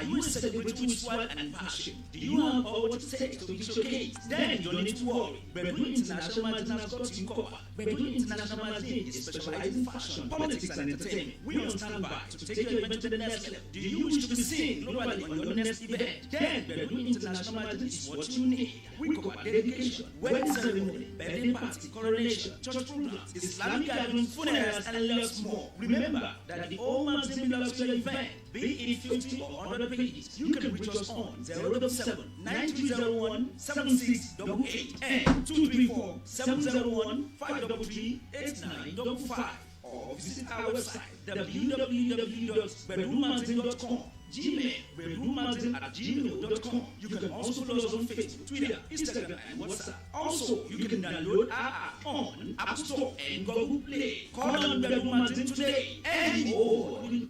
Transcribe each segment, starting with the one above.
you a celebrity with swag and passion? Do you have all what it takes to be showcased? Then you don't need to worry. Bedroom International Magazine has got you covered. Bedroom International Magazine is specialized in fashion, politics, and entertainment. We are on standby to take your event to the next level. Do you wish to be seen globally on your next event? Then Bedroom International Magazine is what you need. We cover dedication, wedding ceremony, birthday party, coronation, church programs, Islamic gatherings, funerals, and lots more. Remember that the whole magazine belongs to your event. Be it 50 or 100 pages, you can reach us on 077-9301-7688 and 234-701-533-8955 or visit our website www.bedroommagazine.com. Gmail, bedroommagazine@gmail.com. You can also follow us on Facebook, Twitter, Instagram, and WhatsApp. Also, you can download our app on App Store and Google Play. Call on Bedroom Magazine today and more. Do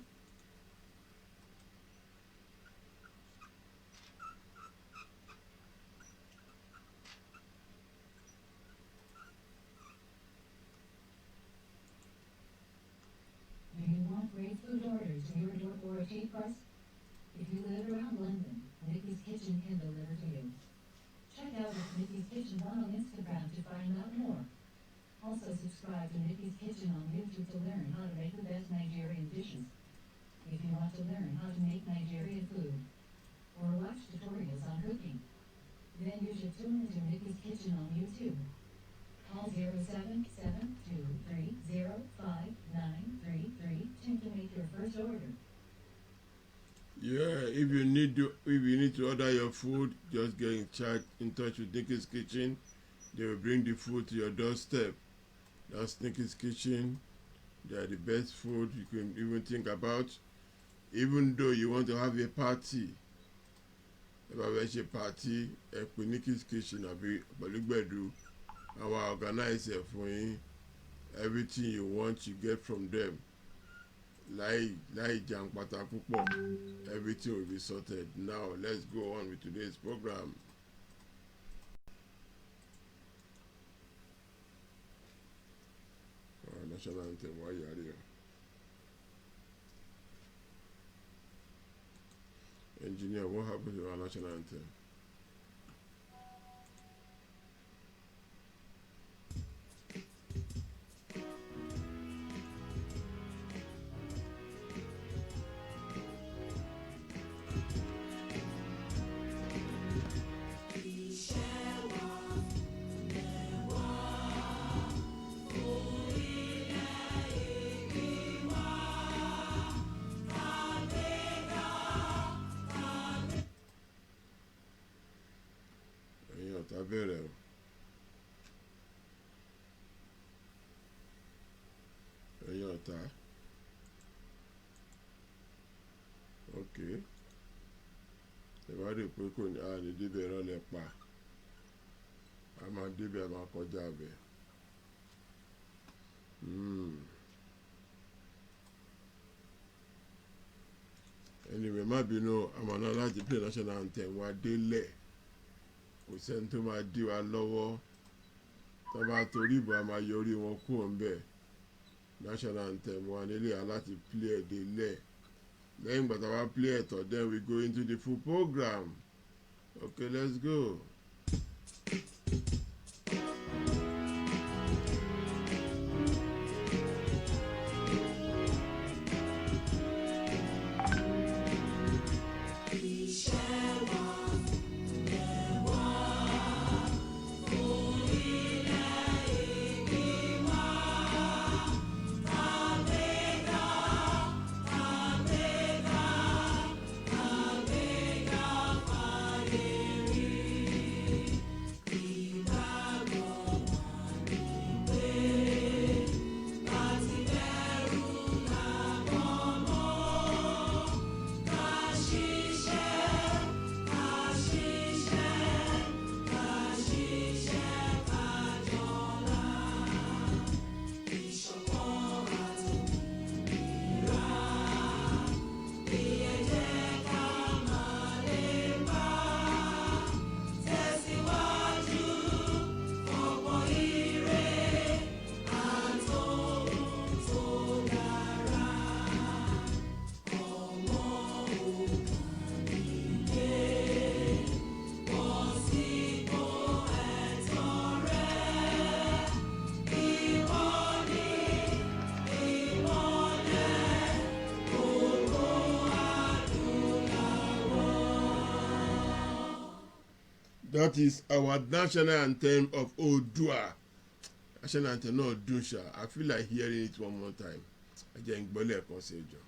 you want great food orders to your door for a cheap price? If you live around London, Nikki's Kitchen can deliver to you. Check out Nikki's Kitchen on Instagram to find out more. Also subscribe to Nikki's Kitchen on YouTube to learn how to make the best Nigerian dishes. If you want to learn how to make Nigerian food, or watch tutorials on cooking, then you should tune into Nikki's Kitchen on YouTube. Call 077-230-5933 to make your first order. Yeah, if you need to order your food, just get in touch with Nikki's Kitchen. They will bring the food to your doorstep. That's Nikki's Kitchen. They are the best food you can even think about. Even though you want to have a party, if I wish a party, Nikki's Kitchen will be Balugbedu. I will organize it for you. Everything you want, you get from them. Everything will be sorted. Now, let's go on with today's program. National anthem, why you are here? Engineer, what happened to our national anthem? Bẹ̀rẹ̀ o. Ẹ̀yin ọ̀tá. Ok. Ìwádìí pé kò ní àní débẹ̀ ìrọ̀lẹ́ pa. A máa débẹ̀ a máa kọjá bẹ̀. Anyway, má bínú àmọ́ náà láti play national anthem wa délẹ̀. Kò sẹ́ni tó máa dí wa lọ́wọ́ tó bá torí ìbò a máa yọrí wọn kúrò ńbẹ̀. National anthem wa nílé aláti play ẹ̀ délẹ̀. Lẹ́yìn ìgbà tá a bá play ẹ̀ tán, then we go into the full program. Okay, let's go. That is our national anthem of Odua. National anthem, not Odusha. I feel like hearing it one more time. Again, Gbole Konsejo.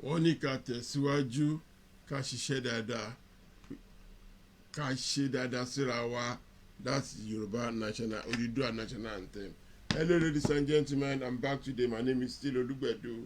Wọ́n ní ká tẹ̀síwájú ká ṣiṣẹ́ dáadáa ká ṣe dáadáa síra wa. That's Yoruba national Odùduwà national anthem. Hello ladies and gentlemen, I'm back today. My name is still Olugbedo.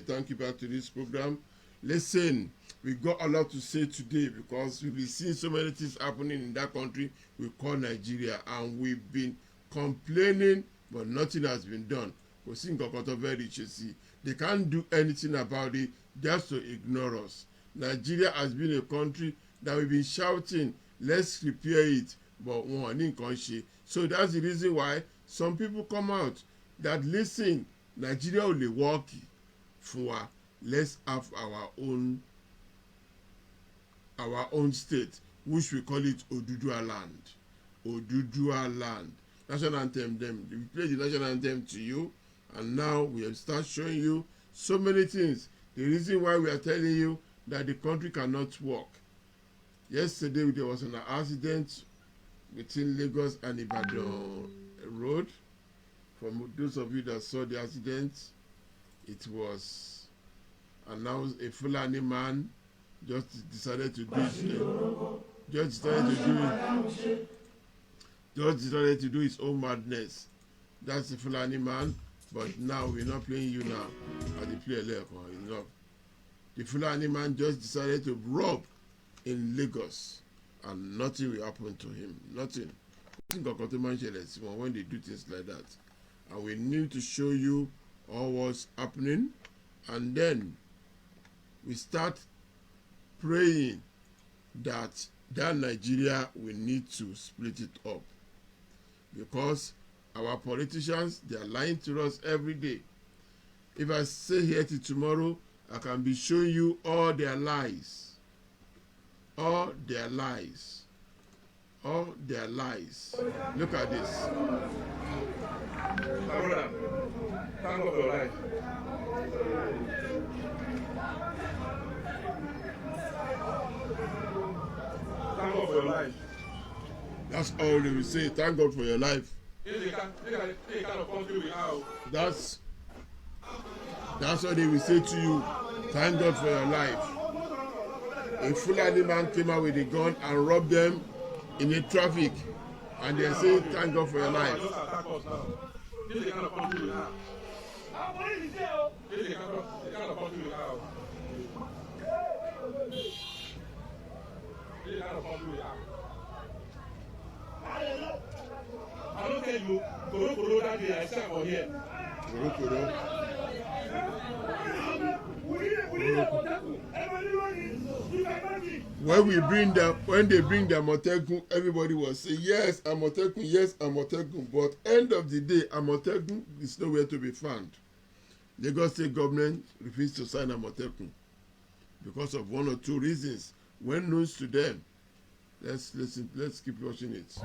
Thank you back to this program. Listen, we got a lot to say today because we've been seeing so many things happening in that country we call Nigeria, and we've been complaining but nothing has been done. Kò sí nǹkan kan tó fẹ́ rí ṣe sí. They can't do anything about it, just to ignore us. Nigeria has been a country that we've been shouting, let's repair it, but wọn ò ní nǹkan ṣe. So that's the reason why some people come out that listen, Nigeria ò lè work fún wa. Let's have our own state, which we call it Odùduwà land. Odùduwà land. National anthem, we play the national anthem to you, and now we have started showing you so many things. The reason why we are telling you that the country cannot work. Yesterday there was an accident between Lagos and Ibadan road. For those of you that saw the accident, it was announced a Fulani man just decided to do his own madness. That's the Fulani man. But now we're not playing you now. As the player enough. The Fulani man just decided to rob in Lagos, and nothing will happen to him. Nothing. When they do things like that, and we need to show you all what's happening, and then we start praying that Nigeria will need to split it up, because our politicians, they are lying to us every day. If I stay here till tomorrow, I can be showing you all their lies. All their lies. All their lies. Look at this. My brother, thank God for your life. Thank God for your life. That's all they will say. Thank God for your life. That's what they will say to you. Thank God for your life. A Fulani man came out with a gun and robbed them in the traffic, and they say thank God for your life. I don't tell you, Koro that day I sat for here. Koro. When they bring the Amotekun, everybody was saying yes, Amotekun. But end of the day, Amotekun is nowhere to be found. Lagos State government refused to sign Amotekun because of one or two reasons, well known to them. Let's listen. Let's keep watching it.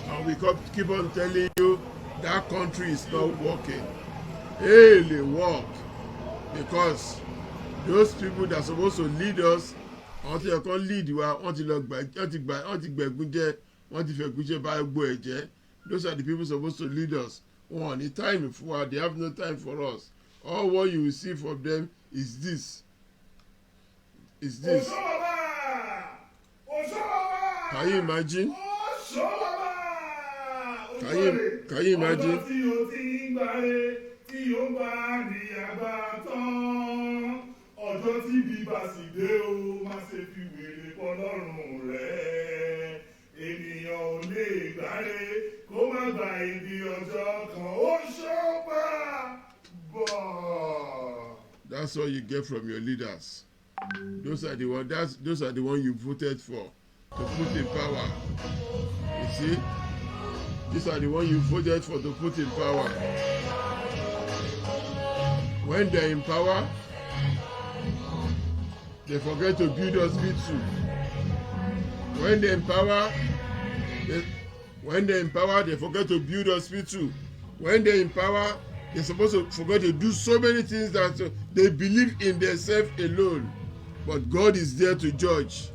And we keep on telling you that country is not working. Hey, they work because those people that are supposed to lead us, until you can lead wa, until you gbẹ̀gúnjẹ, until you fẹ̀gúnjẹ bá gbọ́ ẹ̀jẹ̀. Those are the people supposed to lead us. One, the time for they have no time for us. All what you will see from them is this. Is this? Can you imagine? Can you imagine? Ọjọ́ tí bíbá sì dé o, má ṣe fi wèrè pọ́lọ́run rẹ̀. Ènìyàn ò lè gbáre kó má gba ibi ọjọ́ kan. Ó ṣọ́pà bọ̀. That's all you get from your leaders. Those are the one you voted for to put in power. You see? These are the one you voted for to put in power. When they're in power, they forget to build hospital. When they're in power, they forget to build hospital. When they're in power, they're supposed to forget to do so many things that they believe in themselves alone. But God is there to judge.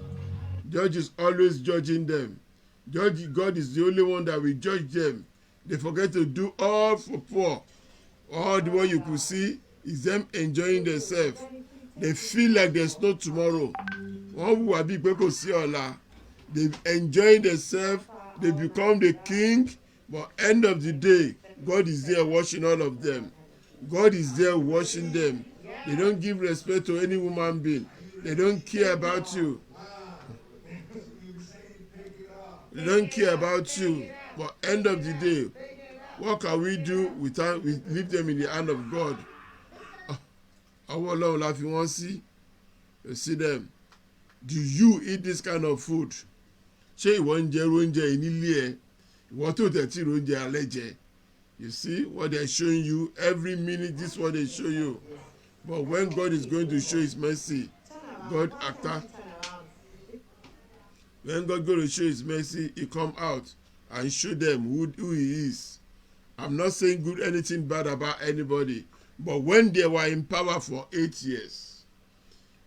Judge is always judging them. God is the only one that will judge them. They forget to do all for poor. All the one you could see is them enjoying themselves. They feel like there's no tomorrow. They enjoy themselves. They become the king. But end of the day, God is there watching all of them. God is there watching them. They don't give respect to any human being. They don't care about you. They don't care about you. But end of the day, what can we do? We leave them in the hand of God. Àwọn Ọlọ́run la fi wọ́n sí. You see them. Do you eat this kind of food? Ṣé ìwọ ń jẹ oúnjẹ yìí nílé ẹ? Ìwọ tó tẹ̀ tí oúnjẹ alẹ́ jẹ. You see what they're showing you every minute. This is what they show you. But when God is going to show His mercy, when God going to show His mercy, He come out and show them who He is. I'm not saying anything bad about anybody, but when they were in power for 8 years,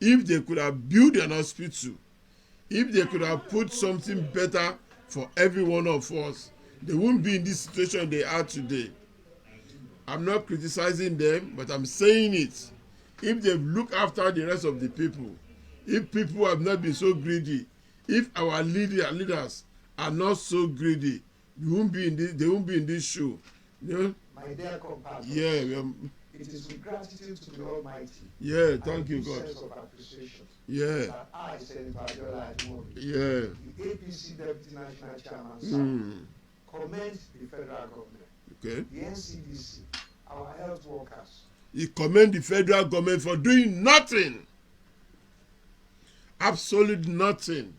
if they could have built an hospital, if they could have put something better for every one of us, they wouldn't be in this situation they are today. I'm not criticizing them, but I'm saying it. If they look after the rest of the people, if people have not been so greedy, if our leaders are not so greedy, they won't be in this show. You know? My dear compatriots, yeah, it is with gratitude to the Almighty. Yeah, thank you, God. Sense of appreciation. Yeah. That I, Senator Abiola Ajimobi, Yeah. the APC Deputy National Chairman, commend the federal government, Okay. the NCDC, our health workers. He commend the federal government for doing nothing. Absolute nothing.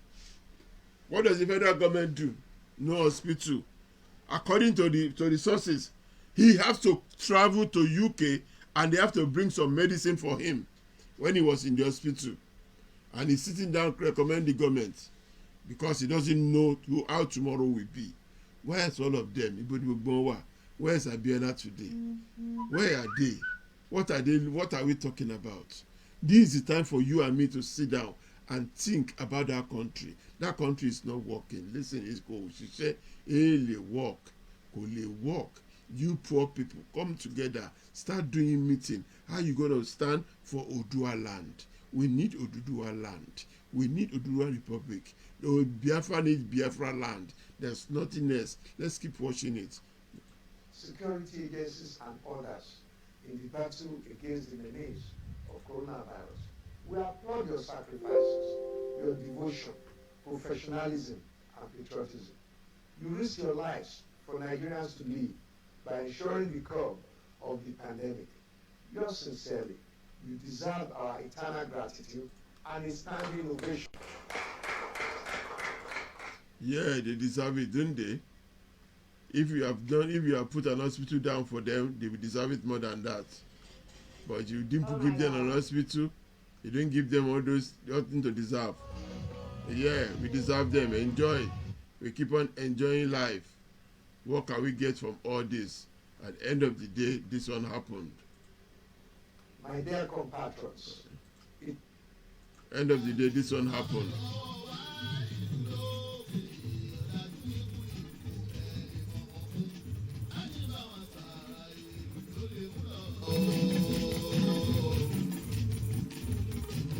What does the federal government do? No hospital. According to the sources, he has to travel to UK and they have to bring some medicine for him when he was in the hospital. And he's sitting down to recommend the government because he doesn't know how tomorrow will be. Where's all of them? Where's Abiola today? Where are they? What are we talking about? This is the time for you and me to sit down and think about that country. That country is not working. Listen, it's go. She said, work. Work. You poor people, come together. Start doing meeting. How you going to stand for Odua land? We need Oduduwa land. We need Oduduwa Republic. Biafra needs Biafra land. There's nothing else. Let's keep watching it. Security agencies and others in the battle against the menace of coronavirus. We applaud your sacrifices, your devotion, professionalism, and patriotism. You risk your lives for Nigerians to live by ensuring the curb of the pandemic. Yours sincerely, you deserve our eternal gratitude and a standing ovation. Yeah, they deserve it, don't they? If you have put an hospital down for them, they will deserve it more than that. But you didn't give them an hospital. You didn't give them all those nothing to deserve. Yeah, we deserve them. Enjoy. We keep on enjoying life. What can we get from all this? At the end of the day, this one happened. My dear compatriots, End of the day, this one happened.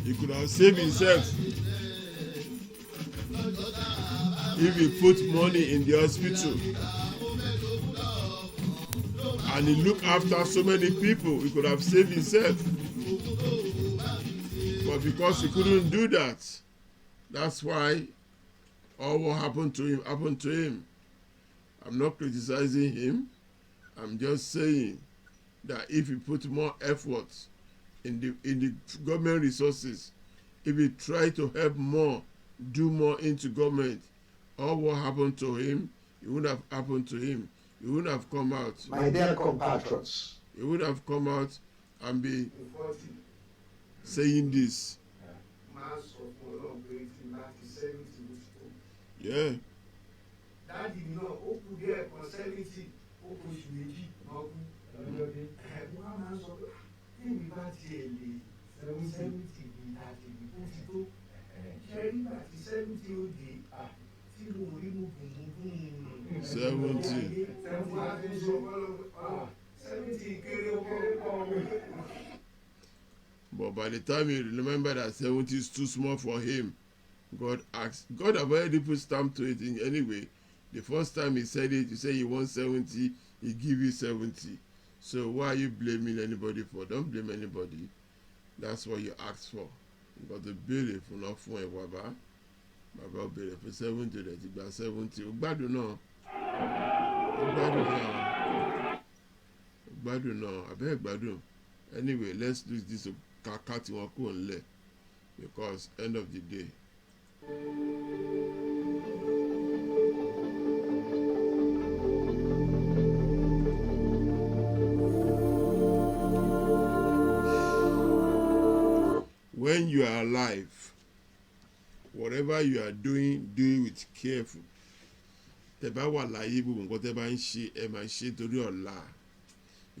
He could have saved himself if he put money in the hospital and he looked after so many people. He could have saved himself, but because he couldn't do that, that's why all what happened to him. I'm not criticizing him. I'm just saying that if he put more effort in the government resources, if he try to help more, do more into government, all what happened to him, it would have happened to him. He wouldn't have come out. my dear compatriots, He would have come out and be saying this. Yeah. dáàdì náà ó kú díẹ̀ kan 70 ó kú oṣù méjì náà kú wọ́n á máa ń sọ pé tèmi bá tiẹ̀ lè 70 bíi àtẹ̀mí ó ti tó ṣe nígbà tí 70 ó dé tí mo rí mo bùn 70. 70 kéré ọkọ̀. But by the time he remembered that 70 is too small for him, God have already put stamp to it in anyway. The first time he said it, you say you want 70, he give you 70. So why are you blaming anybody for? Don't blame anybody. That's what you asked for. You got to bill it for not for a waba. Baba bill it for 70, that you got 70. Ugbadu no. I beg Ugbadu. Anyway, let's do this kakati wako nle, because end of the day. When you are alive, whatever you are doing, do it with careful. Tẹ́ bá wà láyé, gbogbo nǹkan tẹ́ bá ń ṣe, ẹ máa ṣe torí ọ̀la.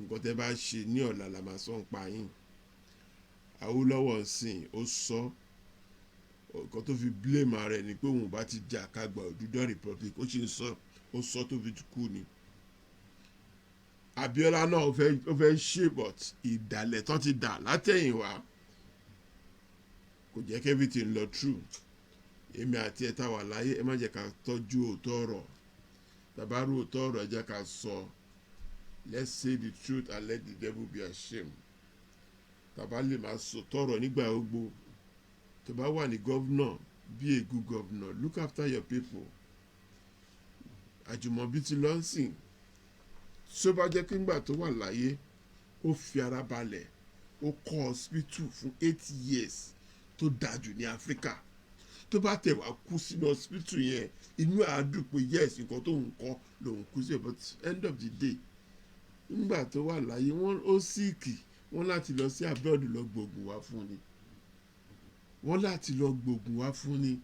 Nǹkan tẹ́ bá ṣe ní ọ̀la la máa sọ ń pa yín. Awólọ́wọ̀ nsìn ó sọ nǹkan tó fi blame ara ẹ̀ ni pé òun bá ti jà kágbà Odùduwà Republic, ó sì ń sọ ó sọ tó fi kú ni. Abíọ́lá náà ó fẹ́ ṣe, but ìdàlẹ̀ tán ti dà látẹ̀yìnwá kò jẹ́ kí everything lọ true. Èmi àti ẹ̀ tá wà láyé, ẹ má jẹ́ ká tọ́jú òótọ́ ọ̀rọ̀. Tàbá rú òótọ́ ọ̀rọ̀, ẹ jẹ́ ká sọ. Let's say the truth and let the devil be ashamed. Tàbá lè máa sọ tọrọ nígbà gbogbo. Tàbá wà ní governor, be a good governor, look after your people. Àjùmọ̀bí ti lọ sìn. Tó bá jẹ́ pé ńgbà tó wà láyé, ó fi ara balẹ̀, ó kọ́ hospital fún 8 years tó dájú ní Áfíríkà. Tó bá tẹ̀ wá kú sínú hospital yẹn, inú àádùn pé yes, nǹkan tó ń kọ́ lòun kú sí, but end of the day, ńgbà tó wà láyé, wọ́n ó síìkì. Wọ́n láti lọ sí abroad lọ gbògùn wá fún ni. Wọ́n láti lọ gbògùn wá fún ni.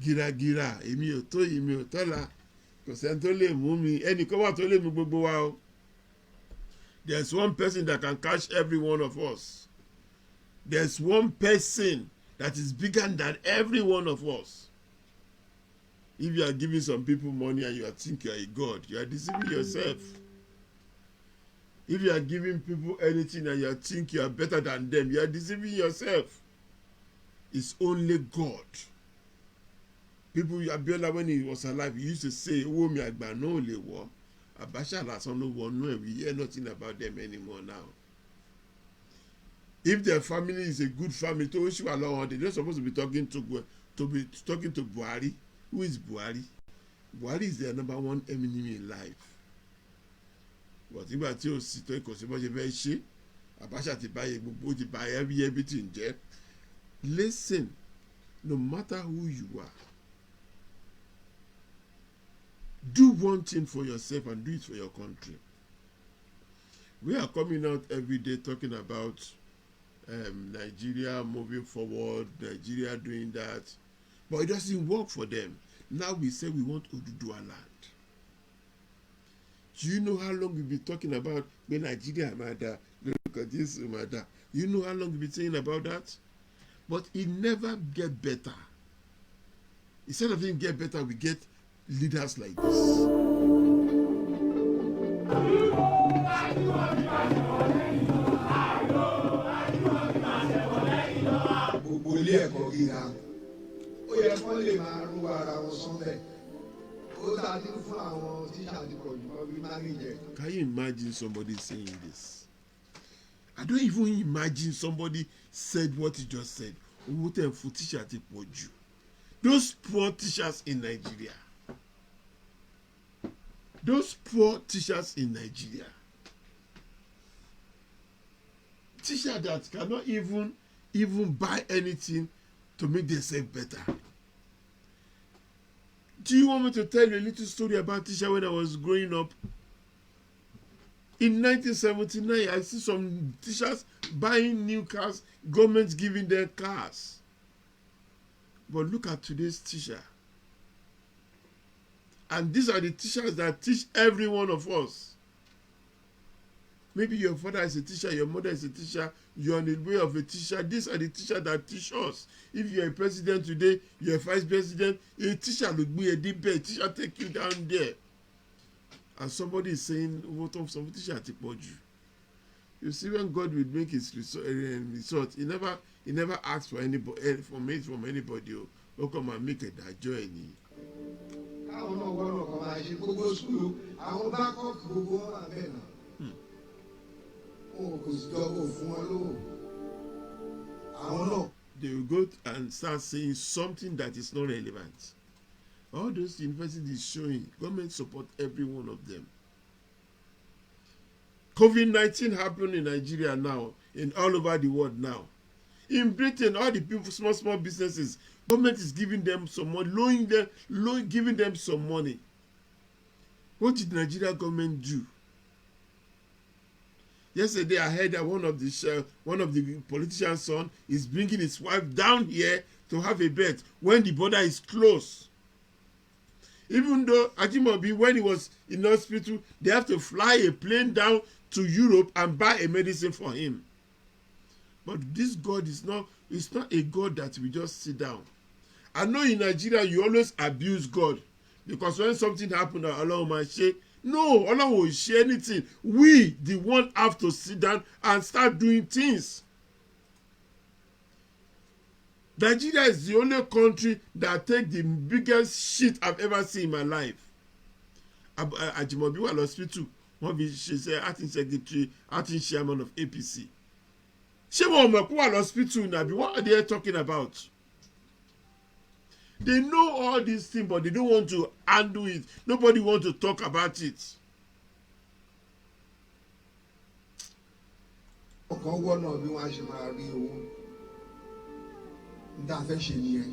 Gíragíra, èmi ò tó yìí, mi ò tọ́la. Kò sẹ́ni tó lè mú mi. Ẹnìkan wà tó lè mú gbogbo wa o. There's one person that can catch every one of us. There's one person that is bigger than every one of us. If you are giving some people money and you are thinking you are a God, you are deceiving yourself. If you are giving people anything and you think you are better than them, you are deceiving yourself. It's only God. People, Abiola, when he was alive, he used to say, "Owó mi àgbà náà ò lè wọ̀." Abacha lásán ló wọnú ẹ̀. We hear nothing about them anymore now. If their family is a good family, tó ṣì wà lọ́wọ́, they're not supposed to be talking to Buhari. Who is Buhari? Buhari is their number one enemy in life. But nígbà tí ó sì tó kò sí bó ṣe fẹ́ ṣe, Abacha ti báyé gbogbo, ti bá everything jẹ́. Listen, no matter who you are, do one thing for yourself and do it for your country. We are coming out every day talking about Nigeria moving forward, Nigeria doing that, but it doesn't work for them. Now we say we want Oduduwa land. Do you know how long we've been talking about when Nigeria matter? Look at this matter. You know how long we've been saying about that? But it never get better. Instead of it get better, we get leaders like this. Gbogbo ilé ẹ̀kọ́ gíga ó yẹ kó lè máa rú ara wọn sọ́nbẹ̀ ó dájú fún àwọn tíṣà ti pọ̀ jù lọ bí mánéjẹ. Can you imagine somebody saying this? I don't even imagine somebody said what he just said. Owó tẹ̀ fún tíṣà ti pọ̀ jù. Those poor teachers in Nigeria. Those poor teachers in Nigeria. Teachers that cannot even buy anything to make themselves better. Do you want me to tell you a little story about teacher when I was growing up? In 1979, I see some teachers buying new cars, government giving them cars. But look at today's teacher. And these are the teachers that teach every one of us. Maybe your father is a teacher, your mother is a teacher, you're on the way of a teacher. These are the teachers that teach us. If you're a president today, you're a vice president, a teacher will be a debate, a teacher take you down there. And somebody is saying, what of some teacher at Ipoju? You see, when God will make his result, he never asks for anybody from anybody. Oh, come and make a journey. Káwọn náà gbọ́dọ̀ kọ́ máa ṣe gbogbo sùúrù àwọn bá kọ́ gbogbo wọn àbẹ̀ náà. They will go and start saying something that is not relevant. All those universities showing government support every one of them. COVID-19 happened in Nigeria now, in all over the world now. In Britain, all the people, small businesses, government is giving them some money, giving them some money. What did Nigeria government do? Yesterday, I heard that one of the politician's son is bringing his wife down here to have a bet when the border is closed. Even though Ajimobi, when he was in hospital, they have to fly a plane down to Europe and buy a medicine for him. But this God is not a God that we just sit down. I know in Nigeria you always abuse God because when something happens, Allah might say, no, Allah will share anything. We, the one, have to sit down and start doing things. Nigeria is the only country that take the biggest shit I've ever seen in my life. Ajimobi wà lọ́sítù, wọ́n fi ṣe acting secretary, acting chairman of APC. Ṣé wọn mọ̀ kó wà lọ́sítù nàbí? What are they talking about? They know all these things, but they don't want to handle it. Nobody wants to talk about it. Ọkàn wọ́nà bí wọ́n á ṣe máa rí owó. Níta fẹ́ ṣe nìyẹn.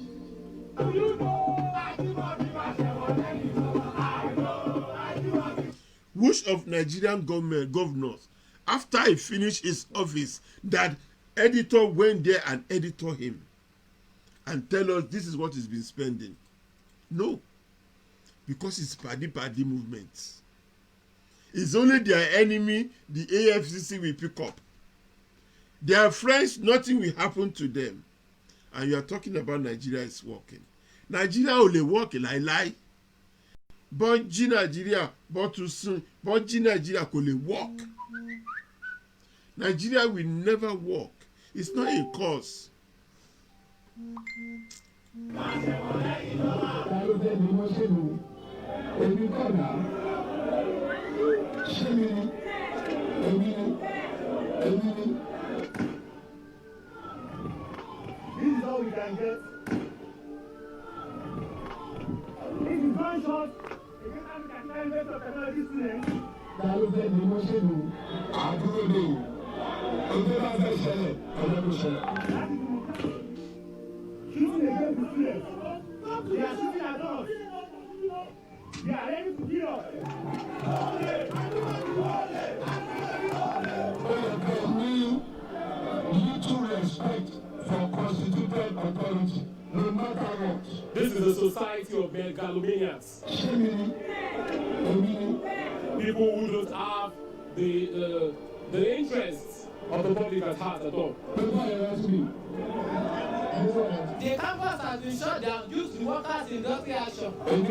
Which of Nigerian governors, after he finished his office, that editor went there and editor him and tell us this is what he's been spending? No, because it's party movement. It's only their enemy, the AFCC, will pick up. Their friends, nothing will happen to them. And you are talking about Nigeria is working. Nigeria only work lie. But Nigeria, but too soon, but Nigeria kò lè work. Nigeria will never work. It's not a cause. This is all we can get. This is one shot. Against African University of Technology students. Shooting against the students. They are shooting at us. They are ready to kill us. constituted authority, no matter what. This is a society of megalomaniacs. People who don't have the interests of the public at heart at all. The campus has been shut down due to workers' industrial action. And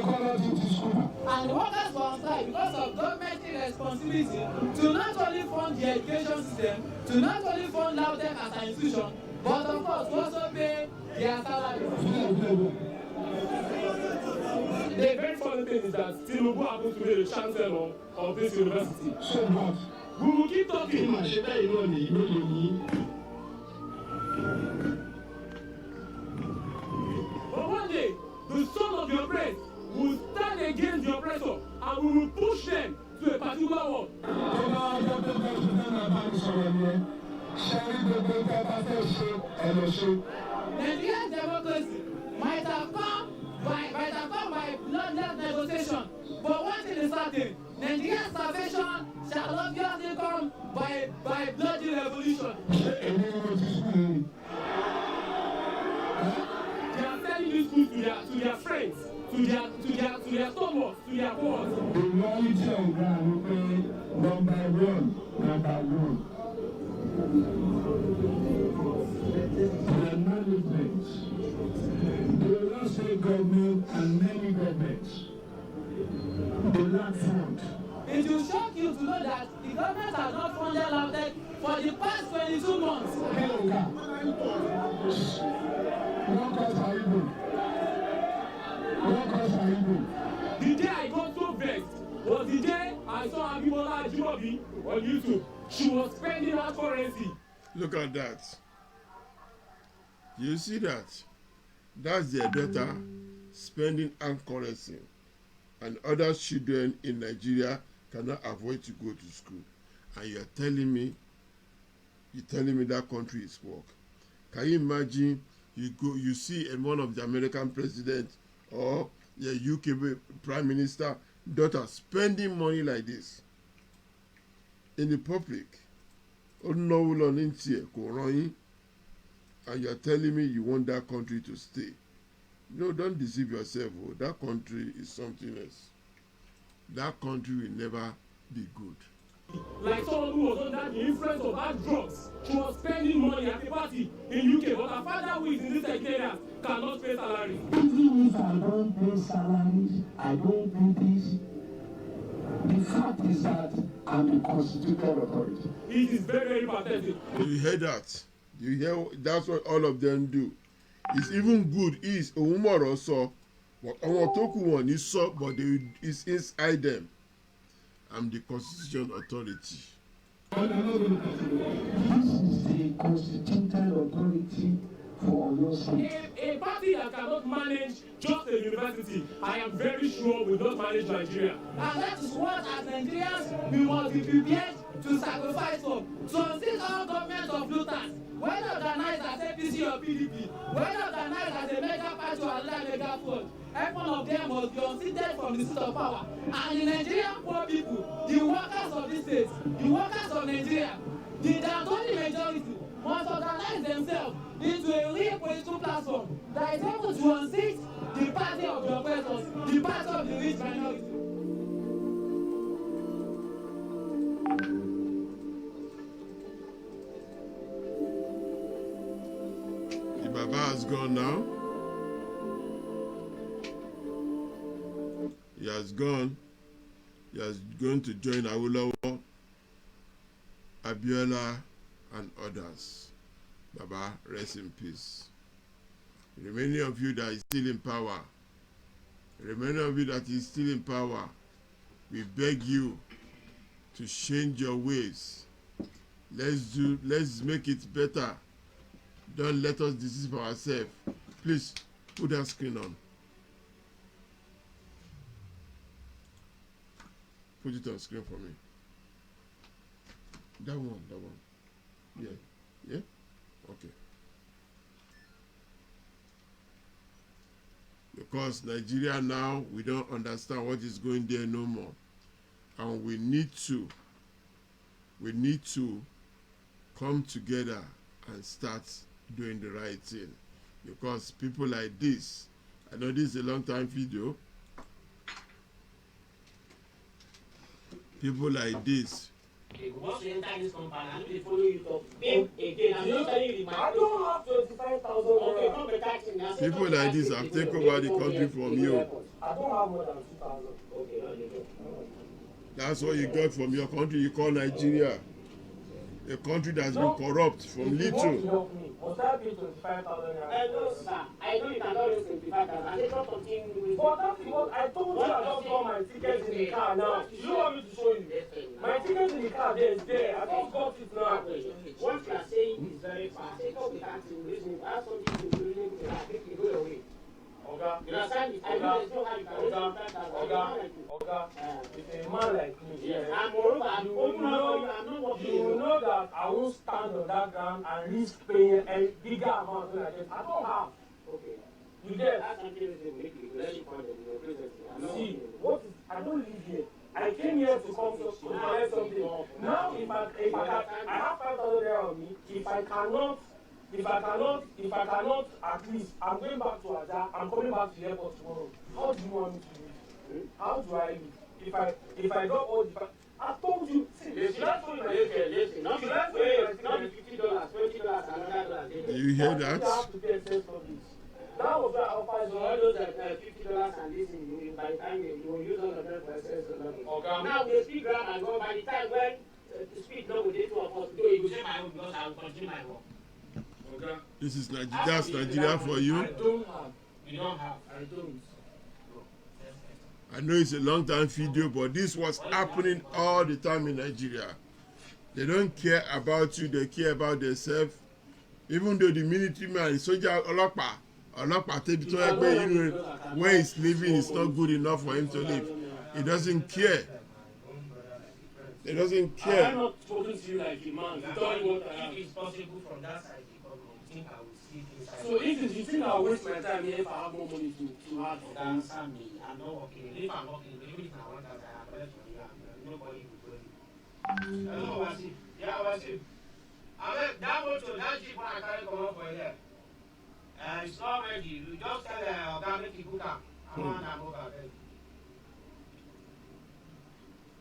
the workers were on strike because of government irresponsibility to not only fund the education system, to not only fund LAUTECH as an institution, but of course to also pay their salaries. The very funny thing is that Tinubu happens to be the chancellor of this university. So what? We will keep talking. But one day, the son of the oppressed will stand against the oppressor and we will push them to a particular wall. Nigerian democracy might have come by bloodless negotiation, but one thing is certain: Nigerian salvation shall obviously come by bloody revolution. They are selling this food to their friends, to their stomachs, to their cause. The reality on ground will be number one. The management, the Lagos State government and many governments, they lack fund. It will shock you to know that the government has not funded LAUTECH for the past 22 months. Workers are evil. The day I got so vexed was the day I saw Abimbola Ajimobi on YouTube. She was spending her currency. Look at that. You see that? That's their daughter spending her currency. And other children in Nigeria cannot avoid to go to school. And you're telling me that country is work. Can you imagine you see one of the American president or the UK prime minister daughter spending money like this in the public? And you're telling me you want that country to stay. No, don't deceive yourself. Oh. That country is something else. That country will never be good. Like someone who was under the influence of hard drugs. She was spending money at a party in UK, but her father, who is in this secretariat, cannot pay salaries. Even if I don't pay salaries, I don't pay this. The fact is that I'm the constituted authority. It is very, very pathetic. You hear that? You hear that's what all of them do. It's even good is a woman also, but our toku one is so, but it's inside them. I'm the constitution authority. This is the constituted authority for Oyo State. A party that cannot manage just a university, I am very sure will not manage Nigeria. And that is what, as Nigerians, we must be prepared to sacrifice for. So since all governments of looters, whether organized as APC or PDP, whether organized as a mega party or another mega fund, every one of them must be unseated from the seat of power. And the Nigerian poor people, the workers of this state, the workers of Nigeria, the Dantoni majority must organize themselves into a real political platform that is able to unseat the party of the oppressors, the party of the rich minority. The Baba has gone now. He has gone. He is going to join Awolowo, Abiola, and others. Baba, rest in peace. The remaining of you that is still in power, we beg you to change your ways. Let's make it better. Don't let us deceive ourselves. Please put that screen on. Put it on screen for me. That one. Yeah? Okay. Because Nigeria now, we don't understand what is going there no more. And we need to come together and start doing the right thing. because people like this, I know this is a long time video, people like this. Once you enter this company, I know they follow you talk. Again, I'm not telling you the I don't have 25,000. Okay, come be taxing now. People like this have taken over the country from you. I don't have more than 2,000. Okay, no, you don't. That's what you got from your country you call Nigeria. A country that's been corrupt from If you want to little. help me, must I pay 25,000 naira? No, sir. I know you cannot raise 25,000. I just want something with. But that's what I told you. I just got my ticket in the car now. You want me to show you? My ticket in the car there is there. I just got it now. What you are saying is very fast. Take up the tax in reason. Ask something to reason to that. Take it, go away. Oga, You understand it? I know there's no how you can raise 25,000. Oga, if a man like me, Yes, and moreover, I'm open up for you. I'm not working. you know that I won't stand on that ground and risk paying a bigger amount when I get. I don't have. Okay. You get? That's something that will make you let you find it in your presence. See, what is? I don't live here. I came here to come to collect something. Now, if I have 5,000 naira on me, if I cannot, at least, I'm going back to Aja. I'm coming back to the airport tomorrow. How do you want me to live? How do I live? If I got all the, I told you. See, Listen, that's what listen. Not See, the that's $50, what $20, another dollar. You hear I that? have to pay excess for this. That was why I offered So you. all those $50 and this, by the time you will use all of them for excess. Okay. Now we speak ground and go. By the time when to speak now with the two of us, do it. You say my own because I will continue my work. Okay. This is Nigeria. That's Nigeria for you. I don't have. You don't have. I don't. I know it's a long time video, but this was happening all the time in Nigeria. They don't care about you, they care about themselves. Even though the military man, soldier, ọlọ́pàá tẹ́bi tó yẹ pé where he's living is not good enough for him to live. He doesn't care. He doesn't I care. am not spoken to you like a man. You tell me what I am. If it's possible from that side, you think I will see inside. So if you think I'll waste my time here if I have more money to add for things. Answer me. I'm not working. If I'm working, even if I want that, I have left for you. Nobody will go. Hello, Wasi. Yeah, Wasi. That motor, that jeep I carry come up for here. It's not ready. You just tell Oga make you book am. I'm on book am.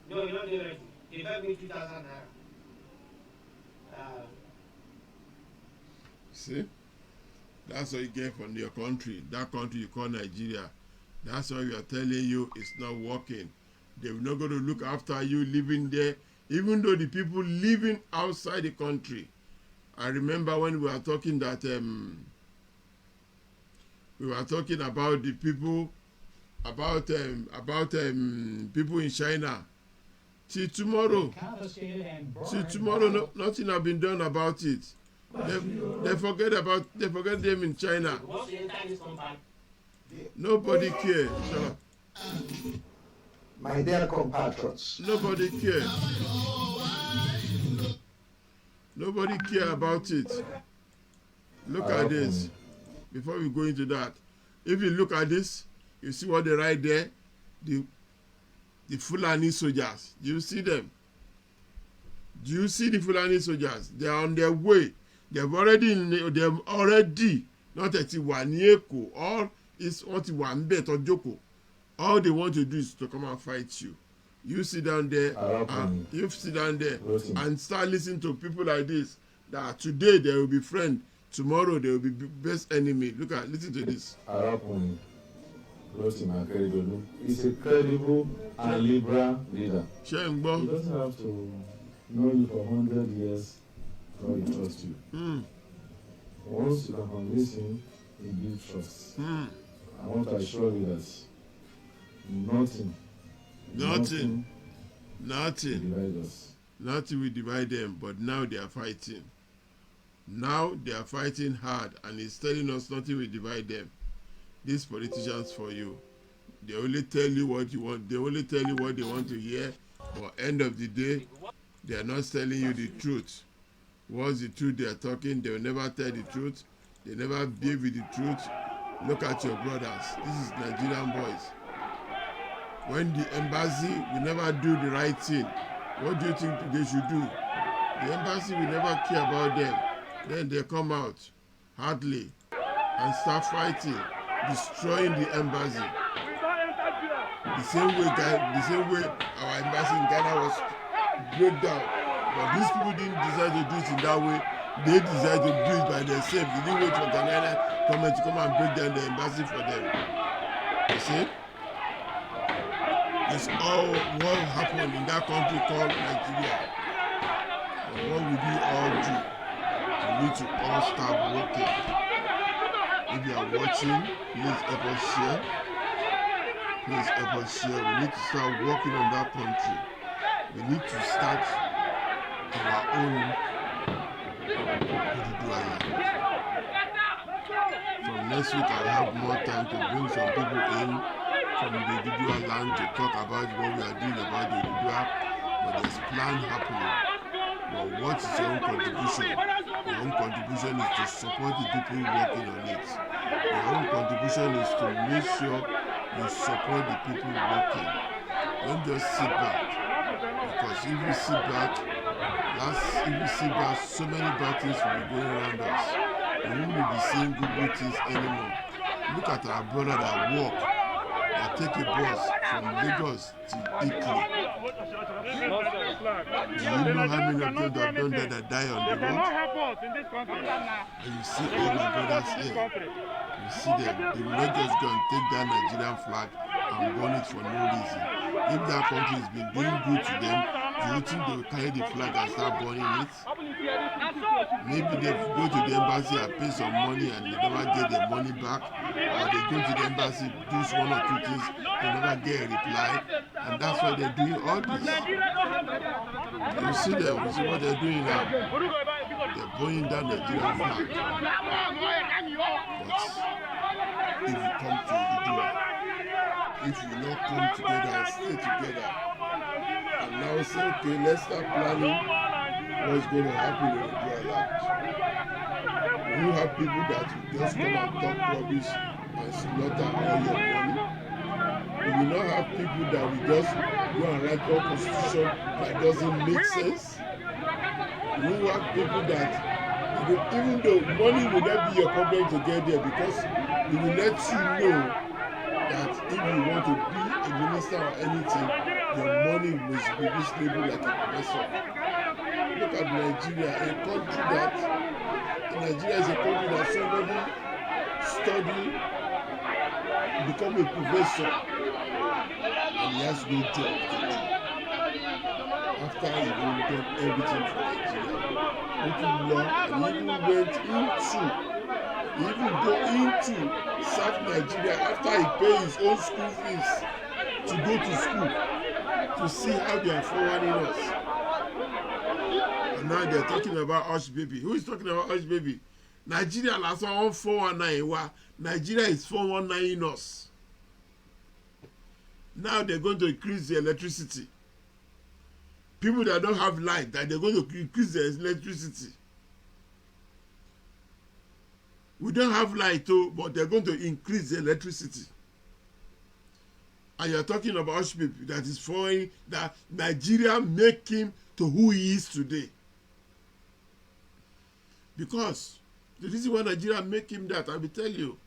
No, you don't do ready. They beg me 2,000 naira. See? That's what you get from your country. That country you call Nigeria. That's why we are telling you it's not working. They're not going to look after you living there, even though the people living outside the country. I remember when we were talking that we were talking about the people about people in China. Till tomorrow, nothing has been done about it. They forget them in China. Once you enter this company, Nobody cares. Sure. My dear compatriots, Nobody cares. Nobody care about it. Look at this. Before we go into that, if you look at this, you see what they write there. The Fulani soldiers. Do you see them? Do you see the Fulani soldiers? They are on their way. They've already not at Iwanieko. All is what Iwanbet or Joko. All they want to do is to come and fight you. You sit down there, and start listening to people like this. That today they will be friend, tomorrow they will be best enemy. Listen to this. Arákùnrin Rotimi Akeredolu is a credible and liberal leader. Ṣé ń He gbọ́? doesn't have to know you for 100 years before he trusts you. Once you can convince him, he builds trust. I want to assure you that nothing will divide us. Nothing will divide them, but now they are fighting. Now they are fighting hard, and he's telling us nothing will divide them. These politicians for you, they only tell you what you want. They only tell you what they want to hear. But end of the day, they are not telling you the truth. What's the truth they are talking? They will never tell the truth. They never give you the truth. Look at your brothers. This is Nigerian boys. When the embassy will never do the right thing, what do you think they should do? The embassy will never care about them. Then they come out hardly. and start fighting, destroying the embassy. The same way our embassy in Ghana was broke down. But these people didn't decide to do it in that way. They decided to do it by themselves. They didn't wait for Ghanaian government to come and break down the embassy for them. You see? It's all what happened in that country called Nigeria. But what we do all do, we need to all start working. If you are watching, please help us share. Please help us share. We need to start working on that country. We need to start our own Oduduwa land. From next week, I'll have more time to bring some people in from the Oduduwa land to talk about what we are doing about the Oduduwa. But there's plan happening. But what is your own contribution? Your own contribution is to support the people working on it. Your own contribution is to make sure you support the people working. Don't just sit back. Because if you sit back, so many bad things will be going around us. We won't be seeing good things anymore. Look at our brother that walk, that take a bus from Lagos to Italy. Do you know how many of them have done that die on the road? And you see all my brothers here. You see them. They will not just go and take that Nigerian flag and burn it for no reason. If that country has been doing good to them, do you think they will carry the flag and start burning it? Maybe they go to the embassy and pay some money and they never get their money back, or they go to the embassy, do one or two things, they never get a reply, and that's why they're doing all this. You see them, you see what they're doing now. They're burning down the Nigerian flag. But if you come to Oduduwa, if you not come together and stay together, and now say, okay, let's start planning what's going to happen in Oduduwa land. You have people that will just come and talk rubbish and slaughter all your money. We will not have people that will just go and write a constitution that doesn't make sense. We will have people that, even though money will not be your problem to get there, because we will let you know that if you want to be a minister or anything, your money must be reasonable like a professor. Look at Nigeria, Nigeria is a country that somebody study, become a professor, and he has no job to do. After he done everything for Nigeria, went to law, and he even go into South Nigeria after he paid his own school fees to go to school to see how they are forwarding us. And now they are talking about Hush Baby. Who is talking about Hush Baby? Nigeria last one 419. Nigeria is 419 us. Now they're going to increase the electricity. People that don't have light, that they're going to increase the electricity. We don't have light too, but they're going to increase the electricity. And you're talking about Hush Baby that is following that Nigeria make him to who he is today. Because the reason why Nigeria make him that, I will tell you,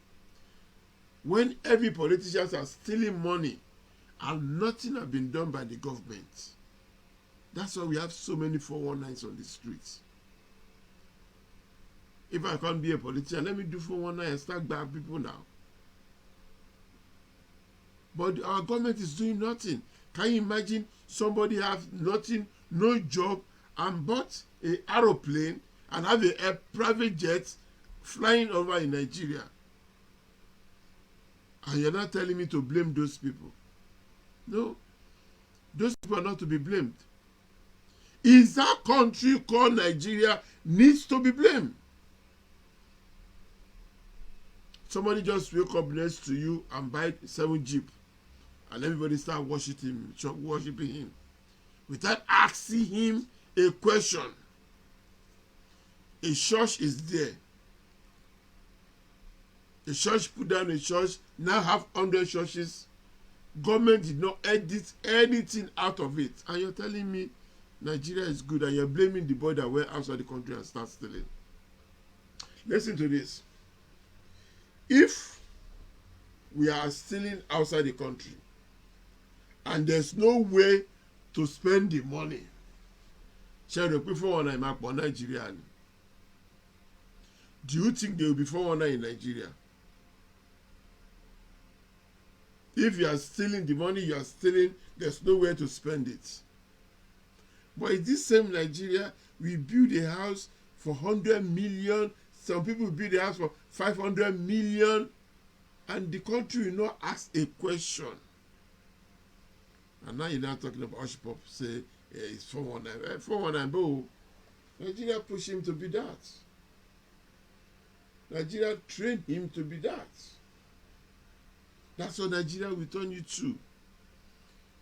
when every politicians are stealing money and nothing has been done by the government, that's why we have so many 419s on the streets. If I can't be a politician, let me do 419 and start bad people now. But our government is doing nothing. Can you imagine somebody have nothing, no job, and bought an aeroplane and have a private jet flying over in Nigeria? And you're not telling me to blame those people. No. Those people are not to be blamed. Is that country called Nigeria needs to be blamed? Somebody just wake up next to you and buy 7 Jeep, and everybody start worshiping him without asking him a question. A church is there. The church put down a church, now have 100 churches. Government did not edit anything out of it. And you're telling me Nigeria is good, and you're blaming the boy that went outside the country and start stealing. Listen to this. if we are stealing outside the country and there's no way to spend the money, ṣe rò pé 419 máa pọ̀ Nàìjíríà ni? Do you think there will be 419 in Nigeria? If you are stealing the money you are stealing, there's nowhere to spend it. But in this same Nigeria, we build a house for 100 million. Some people build a house for 500 million, and the country will not ask a question. And now you're not talking about Hush Pop, say it's 419. 419, but Nigeria pushed him to be that. Nigeria trained him to be that. That's what Nigeria will turn you to.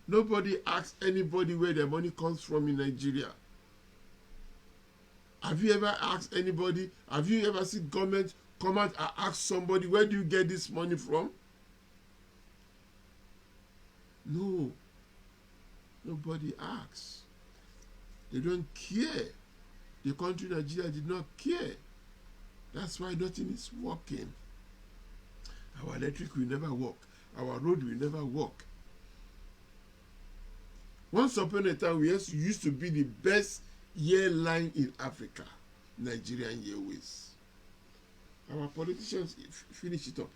Nobody asks anybody where their money comes from in Nigeria. Have you ever asked anybody? Have you ever seen government come out and ask somebody, where do you get this money from? No. Nobody asks. They don't care. The country Nigeria did not care. That's why nothing is working. Our electric will never work. Our road will never work. Once upon a time, we used to be the best airline in Africa, Nigerian Airways. Our politicians finish it up.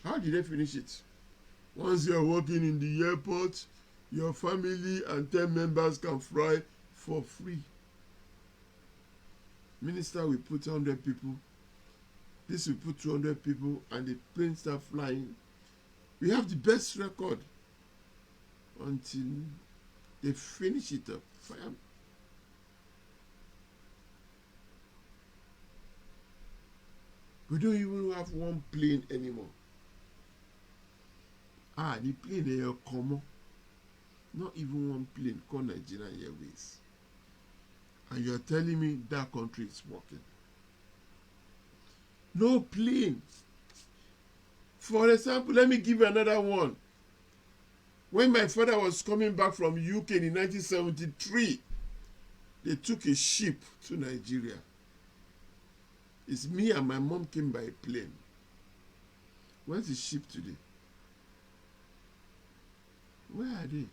How did they finish it? Once you're working in the airport, your family and 10 members can fly for free. Minister will put 100 people. This will put 200 people, and the planes start flying. We have the best record until they finish it up. We don't even have one plane anymore. The plane they are common. Not even one plane called Nigerian Airways. And you are telling me that country is working. No plane. For example, let me give you another one. When my father was coming back from UK in 1973, they took a ship to Nigeria. It's me and my mom came by a plane. Where's the ship today? Where are they?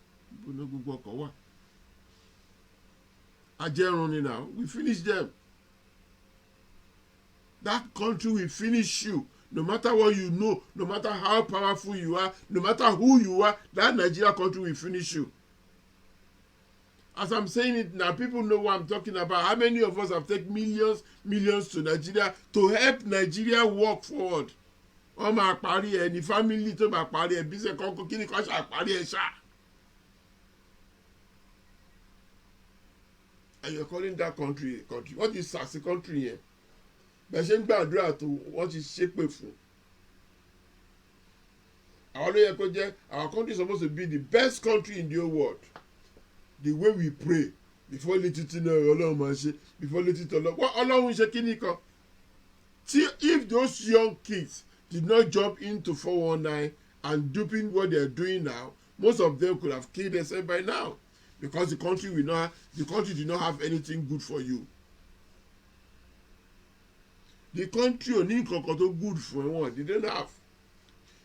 Ajeroni now. We finished them. That country will finish you. No matter what you know, no matter how powerful you are, no matter who you are, that Nigeria country will finish you. As I'm saying it now, people know what I'm talking about. How many of us have taken millions to Nigeria to help Nigeria walk forward? Wọ́n máa parí ẹ̀ ní family tó máa parí ẹ̀ bísẹ̀ kọ́kọ́ kí ni kọ́ ṣáà parí ẹ̀ ṣáà. And you're calling that country a country. What is a country here? Bẹ́ẹ̀ ṣe ń gbàdúrà tó wọ́n ti ṣépè fún. Àwọn ló yẹ kó jẹ́, our country is supposed to be the best country in the whole world. The way we pray before létí tí náà Ọlọ́run máa ṣe before létí tí Ọlọ́run ṣe kí ni kan. If those young kids did not jump into 419 and doing what they are doing now, most of them could have killed themselves by now, because the country did not have anything good for you. The country ò ní nǹkan kan tó good for wọn, they don't have.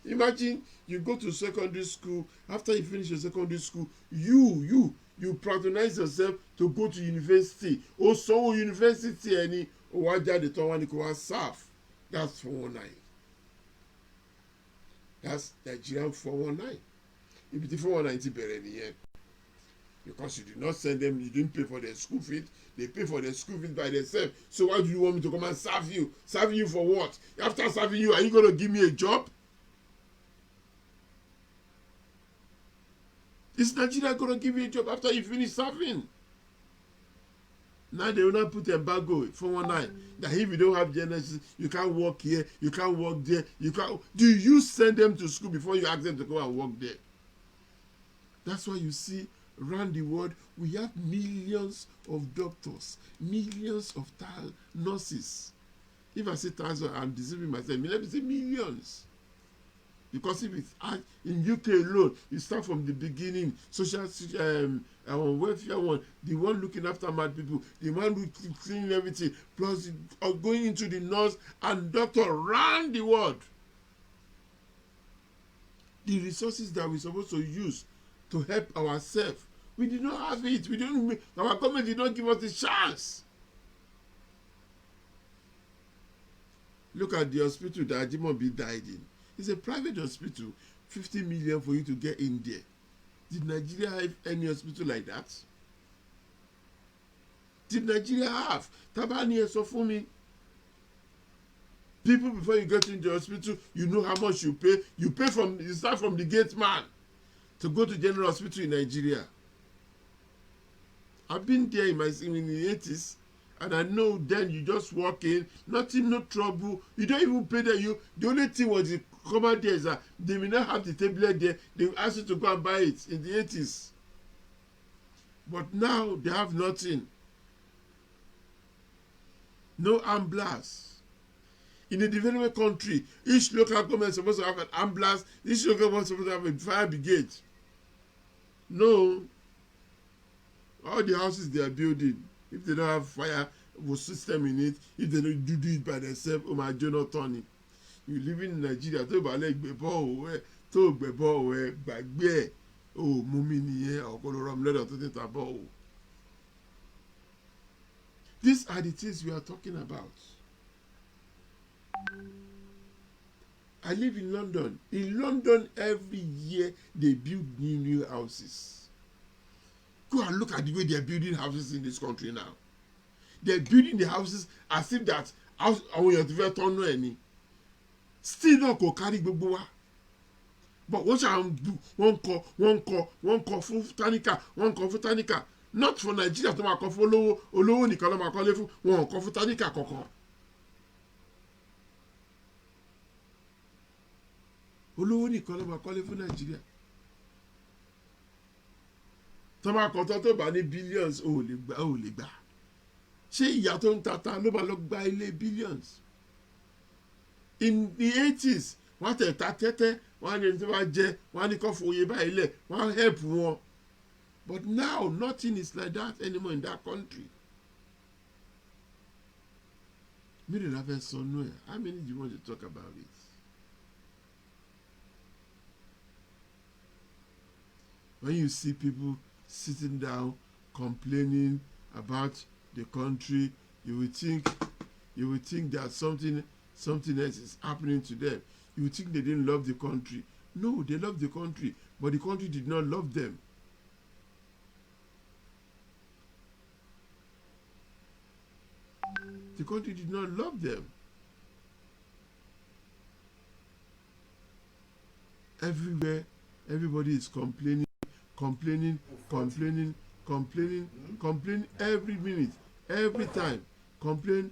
Imagine you go to secondary school, after you finish your secondary school, you patronize yourself to go to university. O sanwó university ẹni o wá jáde tán wá ní kó wá serve. That's 419. That's Nigerian 419. Ibi tí 419 ti bẹ̀rẹ̀ nìyẹn. Because you did not send them, you didn't pay for their school fees. They pay for their school fees by themselves. So why do you want me to come and serve you? Serve you for what? After serving you, are you going to give me a job? Is Nigeria going to give you a job after you finish serving? Now they will not put embargo 419 that if you don't have Genesis, you can't work here, you can't work there, you can't. Do you send them to school before you ask them to go and work there? That's why you see around the world we have millions of doctors, millions of nurses. If I say thousands, I'm deceiving myself. Let me say millions. Because if it's in UK alone, you start from the beginning, social welfare one, the one looking after mad people, the one who cleaning everything, plus going into the nurse and doctor around the world. The resources that we're supposed to use to help ourselves, we did not have it. Our government did not give us the chance. Look at the hospital that Ajimobi died in. It's a private hospital. 50 million for you to get in there. Did Nigeria have any hospital like that? Did Nigeria have? Tabani Esofumi. People, before you get into the hospital, you know how much you pay. You start from the gate man to go to general hospital in Nigeria. I've been there in the 80s. And I know then you just walk in, nothing, no trouble. You don't even pay there. The only thing was the common there is that they may not have the tablet there. They will ask you to go and buy it in the 80s. But now they have nothing. No ambulance. In a development country, each local government is supposed to have an ambulance. Each local government is supposed to have a fire brigade. No. All the houses they are building, if they don't have fire system in it, if they don't do it by themselves, my Jonah Tony. You live in Nigeria, tó bá lè gbé bọ́ọ̀ ẹ̀ tó gbé bọ́ọ̀ ẹ̀ gbàgbé ẹ̀ ó mú mi nìyẹn ọ̀pọ̀lọpọ̀ lọ́dọ̀ tó ti ta bọ́ọ̀. These are the things we are talking about. I live in London. In London, every year they build new houses. Go and look at the way they are building houses in this country now. They are building the houses as if that house àwọn èèyàn ti fẹ́ tọ́nú ẹ̀ ni. Still náà kò kárí gbogbo wa. But wọ́n ṣàn wọ́n kọ́ fún táníkà, wọ́n kọ́ fún táníkà. Not for Nigeria tó máa kọ́ fún olówó nìkan ló máa kọ́lé fún, wọn kọ́ fún táníkà kankan. Olówó nìkan ló máa kọ́lé fún Nigeria. Tọ́mọ akọ̀tọ́ tó bá ní billions ò lè gbà. Ṣé ìyá tó ń tata ló máa lọ gba ilé billions? In the 80s, wọ́n tẹ̀ ta tẹ́tẹ́, wọ́n á ní ẹni tó bá jẹ, wọ́n á ní kọ́ fòye báyìí lẹ̀, wọ́n á help wọn. But now, nothing is like that anymore in that country. Mílíọ̀nù la fẹ́ sọ nú ẹ̀. How many do you want to talk about it? When you see people sitting down complaining about the country, you will think that something else is happening to them. You will think they didn't love the country. No, they love the country, but the country did not love them. The country did not love them. Everywhere, everybody is complaining every minute, every time. Complain.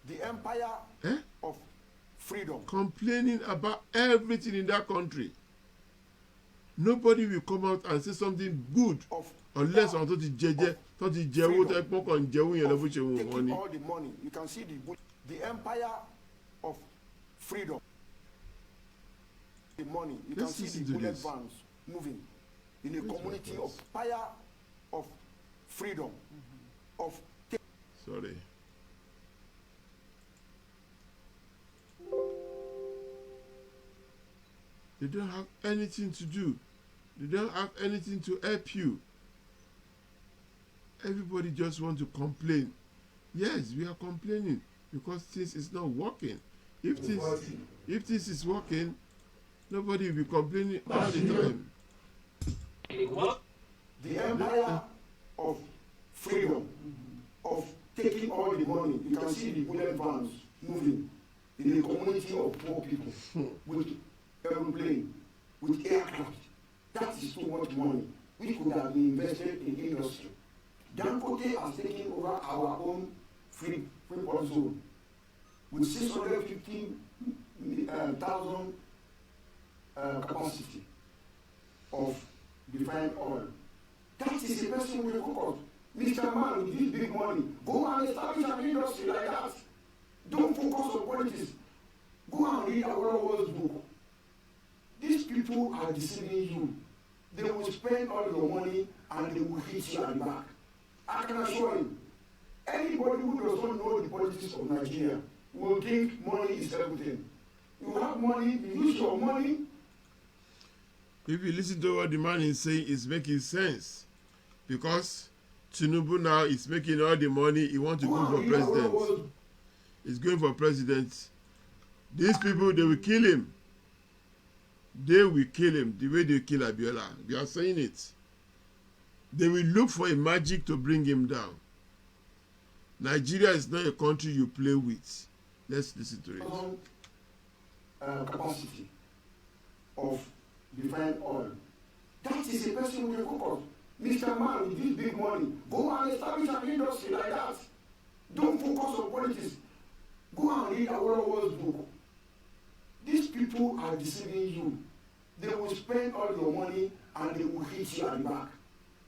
The empire of freedom. Complaining about everything in that country. Nobody will come out and say something good unless on taking all the money. You can see the empire of freedom. The money. You can see the bullet vans moving in a community of fire of freedom. Sorry. They don't have anything to do. They don't have anything to help you. Everybody just want to complain. Yes, we are complaining because things is not working. If this is working, nobody will be complaining all the time. The empire of freedom, of taking all the money. You can see the bullet vans moving in a community of poor people with aeroplane, with aircraft. That is too much money. We could have been invested in industry. Dangote has taken over our own Freeport zone with 650,000 capacity of refined oil. That is the person we focus. Mr. Man with this big money, go and establish an industry like that. Don't focus on politics. Go and read Awolowo's book. These people are deceiving you. They will spend all your money and they will hit you at the back. I can assure you, anybody who does not know the politics of Nigeria will think money is everything. You have money, you use your money. If you listen to what the man is saying, it's making sense. Because Tinubu now is making all the money he wants to go for president. He's going for president. These people, they will kill him. They will kill him the way they kill Abiola. They are saying it. They will look for a magic to bring him down. Nigeria is not a country you play with. Let's listen to it. Capacity of refined oil. That is a person with a focus. Mr. Man with this big money, go and establish an industry like that. Don't focus on politics. Go and read Awolowo's book. These people are deceiving you. They will spend all your money and they will hit you at the back.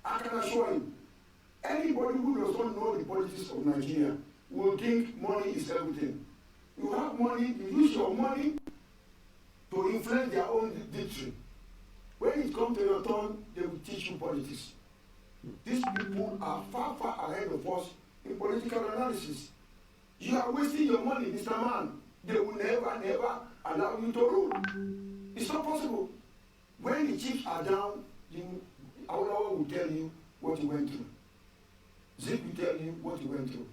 I can assure you, anybody who does not know the politics of Nigeria will think money is everything. You have money, you use your money to influence their own victory. When it comes to your turn, they will teach you politics. These people are far, far ahead of us in political analysis. You are wasting your money, Mr. Man. They will never, never allow you to rule. It's not possible. When the chiefs are down, Awolowo will tell you what you went through. Zik will tell you what you went through.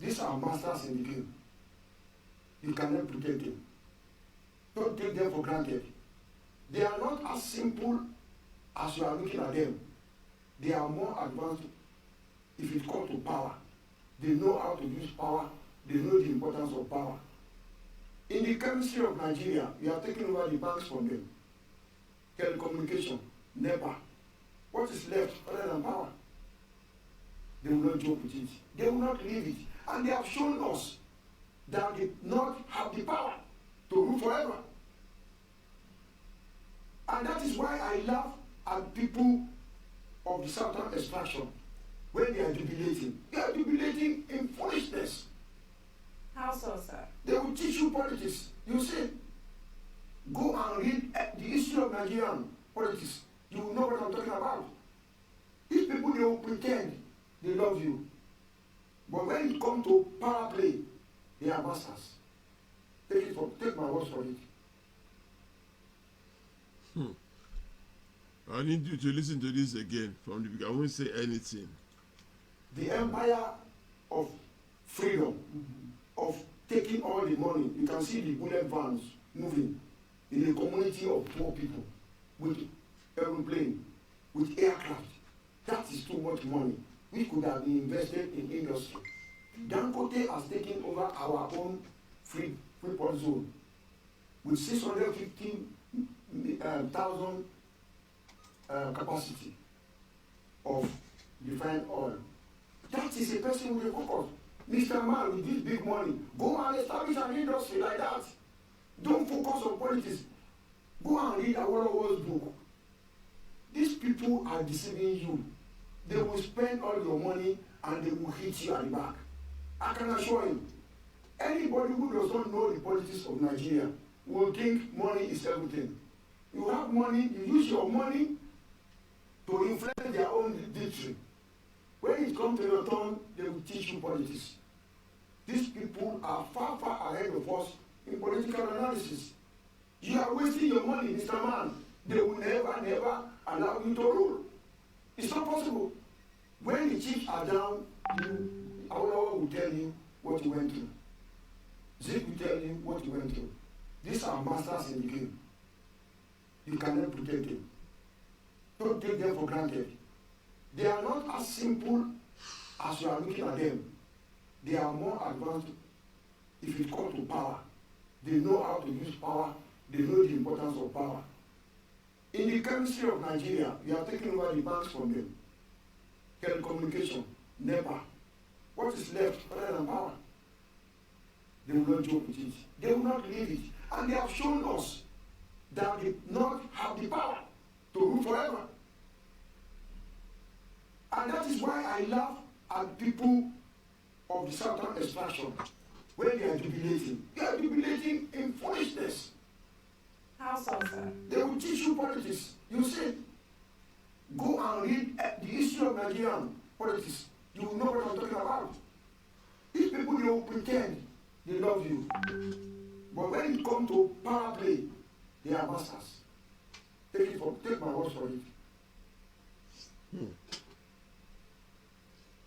These are masters in the game. You cannot protect them. Don't take them for granted. They are not as simple as you are looking at them. They are more advanced if it comes to power. They know how to use power. They know the importance of power. In the chemistry of Nigeria, we are taking over the banks from them. Telecommunication, NEPA. What is left other than power? They will not joke with it. They will not leave it. And they have shown us that they do not have the power to rule forever. And that is why I laugh at people of the Southern extraction when they are jubilating. They are jubilating in foolishness. How so, sir? They will teach you politics. You see, go and read the history of Nigerian politics. You will know what I'm talking about. These people, they will pretend they love you. But when it comes to power play, they are masters. Take my words for it. I need you to listen to this again from the beginning. I won't say anything. The empire of freedom, of taking all the money. You can see the bullet vans moving in a community of poor people with aeroplane, with aircraft. That is too much money. We could have been invested in industry. Dangote has taken over our own free port zone with 650,000 capacity of refined oil. That is a person with a focus. Mr. Man with this big money, go and establish an industry like that. Don't focus on politics. Go and read Awolowo's book. These people are deceiving you. They will spend all your money and they will hit you at the back. I can assure you, anybody who does not know the politics of Nigeria will think money is everything. You have money, you use your money to influence their own victory. When it comes to your turn, they will teach you politics. These people are far, far ahead of us in political analysis. You are wasting your money, Mr. Man. They will never, never allow you to rule. It's not possible. When the chiefs are down, Awolowo will tell you what you went through. Zik will tell you what you went through. These are masters in the game. You cannot protect them. Don't take them for granted. They are not as simple as you are looking at them. They are more advanced if it comes to power. They know how to use power. They know the importance of power. In the chemistry of Nigeria, we are taking over the banks from them. Telecommunication, NEPA. What is left other than power? They will not joke with it. They will not leave it. And they have shown us that they do not have the power to rule forever. And that is why I laugh at people of the Southern extraction when they are jubilating in foolishness. How so, sir? They will teach you politics. You say, go and read the history of Nigerian politics. You will know what I'm talking about. These people, they will pretend they love you. But when it comes to power play, they are masters. Take my word for it.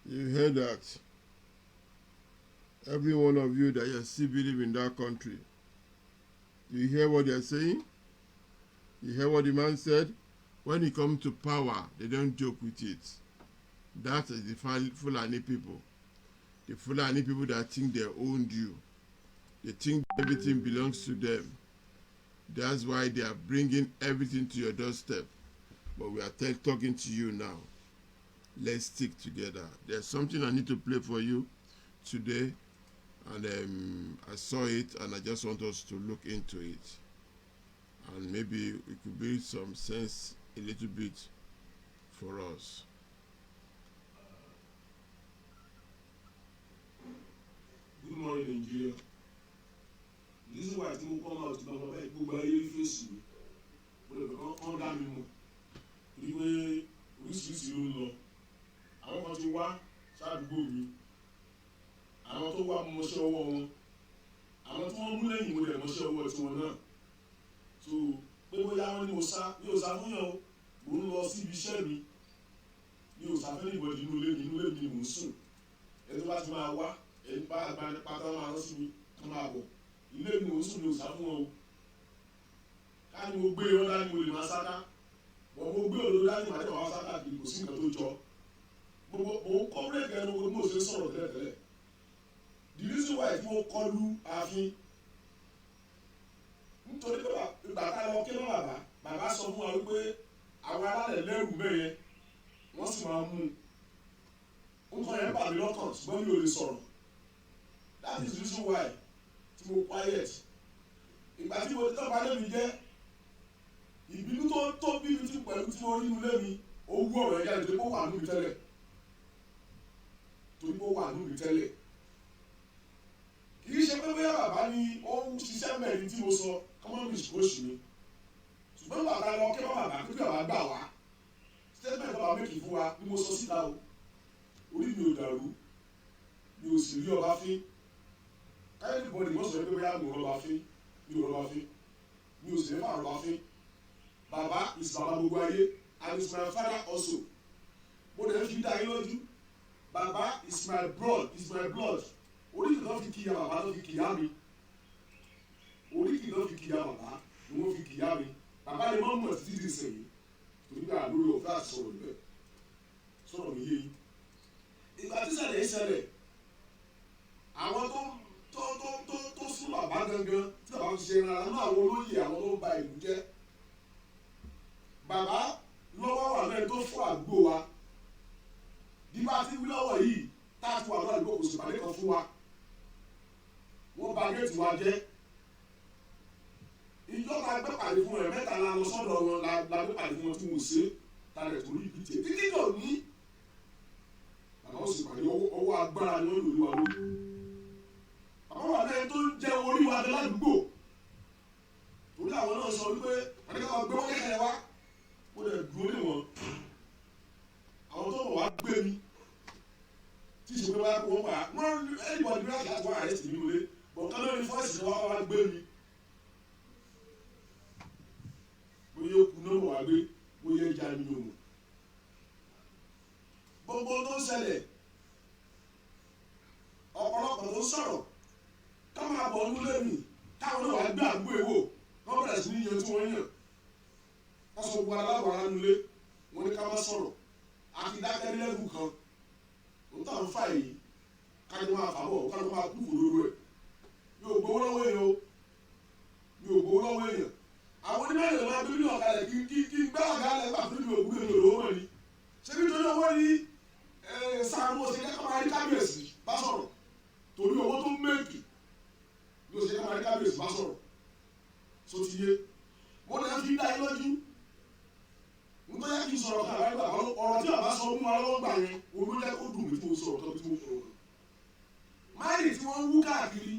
You heard that. Every one of you that you still believe in that country. You hear what they're saying? You hear what the man said? When it comes to power, they don't joke with it. That is the Fulani people. The Fulani people that think they owned you. They think everything belongs to them. That's why they are bringing everything to your doorstep. But we are talking to you now. Let's stick together. There's something I need to play for you today. And I saw it and I just want us to look into it. And maybe it could be some sense a little bit for us. Good morning, Nigeria. This is why I think we'll come out to gbogbo ayé fèsì mi. Mo lè kàn dá mi mọ̀. Torí pé oríṣiríṣi ló ń lọ. Àwọn kan ti wá sádùúgbò mi. Àwọn tó wá mọṣẹ́ ọwọ́ wọn. Àwọn tí wọ́n mú lẹ́yìn mo lè mọṣẹ́ ọwọ́ tiwọn náà. So pé bóyá wọ́n ní mi ò sá fún yàn o. Mo ń lọ sí ibi iṣẹ́ mi. Mi ò sá fẹ́ níbọ̀dì inú ilé mi ni mò ń sùn. Ẹni tó bá ti máa wá ẹni pátá máa rán sí mi tó máa bọ̀. Ilé mi ò ń sùn mi ò sá fún wọn o. Ká ní mo gbé irọ́ dání mo lè máa sáká. Bọ̀ mo gbé òdodo dání màá tẹ̀ wá sáká kiri kò sí nǹkan tó jọ. Mo kọ́ bírèkì ẹnu mo ṣe sọ̀rọ̀ tẹ́lẹ̀tẹ́lẹ̀. The reason why tí mo kọlu ààfin nítorí pé bàtà lọ kí lọ́ bàbá sọ fún wa wípé àwọn alálẹ̀ lẹ́rù mẹ́yẹ wọ́n sì máa mú un. Nǹkan yẹn bà mí lọ́kàn ṣùgbọ́n mi ò lè sọ̀rọ̀. That is the reason why tí mo quiet. Ìgbà tí mo tọ́ balẹ̀ mi jẹ́ ìbínú tó bí mi tí pẹ̀lú tí mo rí inú lé mi ó wú ọ̀rọ̀ ẹ̀yà nítorí pé ó wà nù mí tẹ́lẹ̀. Torí pé ó wà nù mí tẹ́lẹ̀. Kì í ṣe pé bóyá bàbá ni ó ń ṣiṣẹ́ mẹ́rin tí mo sọ kọ́mọ́ mi ṣòṣì mi. Ṣùgbọ́n bàbá lọ kí bàbá kí bàbá gbà wá. Statement bàbá méjì fún wa ni mo sọ síta o. Orí mi ò dàrú. Mi ò sì rí ọba fín. Everybody wọ́n sọ pé bóyá mi ò rọba fín. Mi ò rọba fín. Mi ò sì ní fà rọba fín. Bàbá is bàbá gbogbo ayé and is my father also. Mo dẹ̀ fi dá yín lójú. Bàbá is my blood. Oríkì náà fi kìyà bàbá náà fi kìyà mi. Oríkì náà fi kìyà bàbá ni wọ́n fi kìyà mi. Bàbá ni wọ́n mọ̀ títí di sẹ́yìn. Torí pé àlórí ọ̀fẹ́ àti sọ̀rọ̀ níbẹ̀. Sọ̀rọ̀ mi yé yín. Ìgbà tí ṣẹlẹ̀ ṣẹlẹ̀ àwọn tó sún bàbá gangan tí bàbá ti ṣe rárá nínú àwọn olóyè àwọn tó ń ba ìlú jẹ́. Bàbá lọ́wọ́ wà lẹ́yìn tó fún àdúgbò wa. Bí bá ti wí lọ́wọ́ yìí táàtù àwọn àdúgbò kò sì pàdé kan fún wa. Wọ́n bà géètì wa jẹ́. Ìjọba gbé pàdé fún ẹ̀ mẹ́ta la lọ sọ́dọ̀ wọn la gbé pàdé fún wọn tí mo ṣe tàlẹ̀ torí ìbí tiẹ̀. Títí dò ní bàbá ó sì pàdé ọwọ́ agbára ni wọ́n lò ní wa lórí. Bàbá wà lẹ́yìn tó ń jẹ́ orí wa ládùúgbò. Torí àwọn náà sọ wípé àdéhùn gbé wọ́n kẹ́kẹ́ wá. Mo lè dúró ní wọn. Àwọn tó bọ̀ wá gbé mi. Tí ìṣòro bá kó wọn pa wọ́n ẹnìbọ̀dì bí láti wá àrẹ́sì nínú ilé. Bọ̀ kán lórí fọ́ọ̀sì ni wọ́n wá gbé mi. Bóyá okùn náà wà gbé bóyá ẹja mi ò mọ̀. Gbogbo tó ń ṣẹlẹ̀ ọ̀pọ̀lọpọ̀ tó ń sọ̀rọ̀ ká máa bọ̀ ọdún lẹ́nu táwọn náà wà gbé àgbo èwo wọ́n bẹ̀rẹ̀ sí ní yan tí wọ́n yàn. Wọ́n sọ gbogbo aláwọ̀ ara nulẹ̀ wọ́n ní ká má sọ̀rọ̀ àti dákẹ́ lẹ́gùn kan. Òun táwọn fà yìí kájọ máa fà bọ̀ kájọ máa kú fòdòdó ẹ̀. Mi ò gbowó lọ́wọ́ èèyàn o. Mi ò gbowó lọ́wọ́ èèyàn. Àwọn onímọ̀ ìlú máa bí ní ọ̀kadà kí gbá ọ̀gá alẹ́ gbà fún mi òkú èmi òdòwó mọ̀ ni. Ṣé nítorí owó ni Sàámú ṣe kẹ́kọ̀ọ́ máa rí kábíyèsí bá sọ̀rọ̀ torí owó tó ń méjì ni ó ṣe kẹ́kọ̀ọ́ máa rí kábíyèsí bá sọ̀rọ̀ so ti yé. Mo lè fi dá yín lójú. Nítorí kí n sọ̀rọ̀ kan àbáyé ọ̀rọ̀ tí bàbá sọ fún wa lọ́wọ́ gbà yẹn òun ló jẹ́ kó dùn mí tí mo sọ̀rọ̀ kan bí mo sọ̀rọ̀ kan. Máìlì tí wọ́n ń wú káàkiri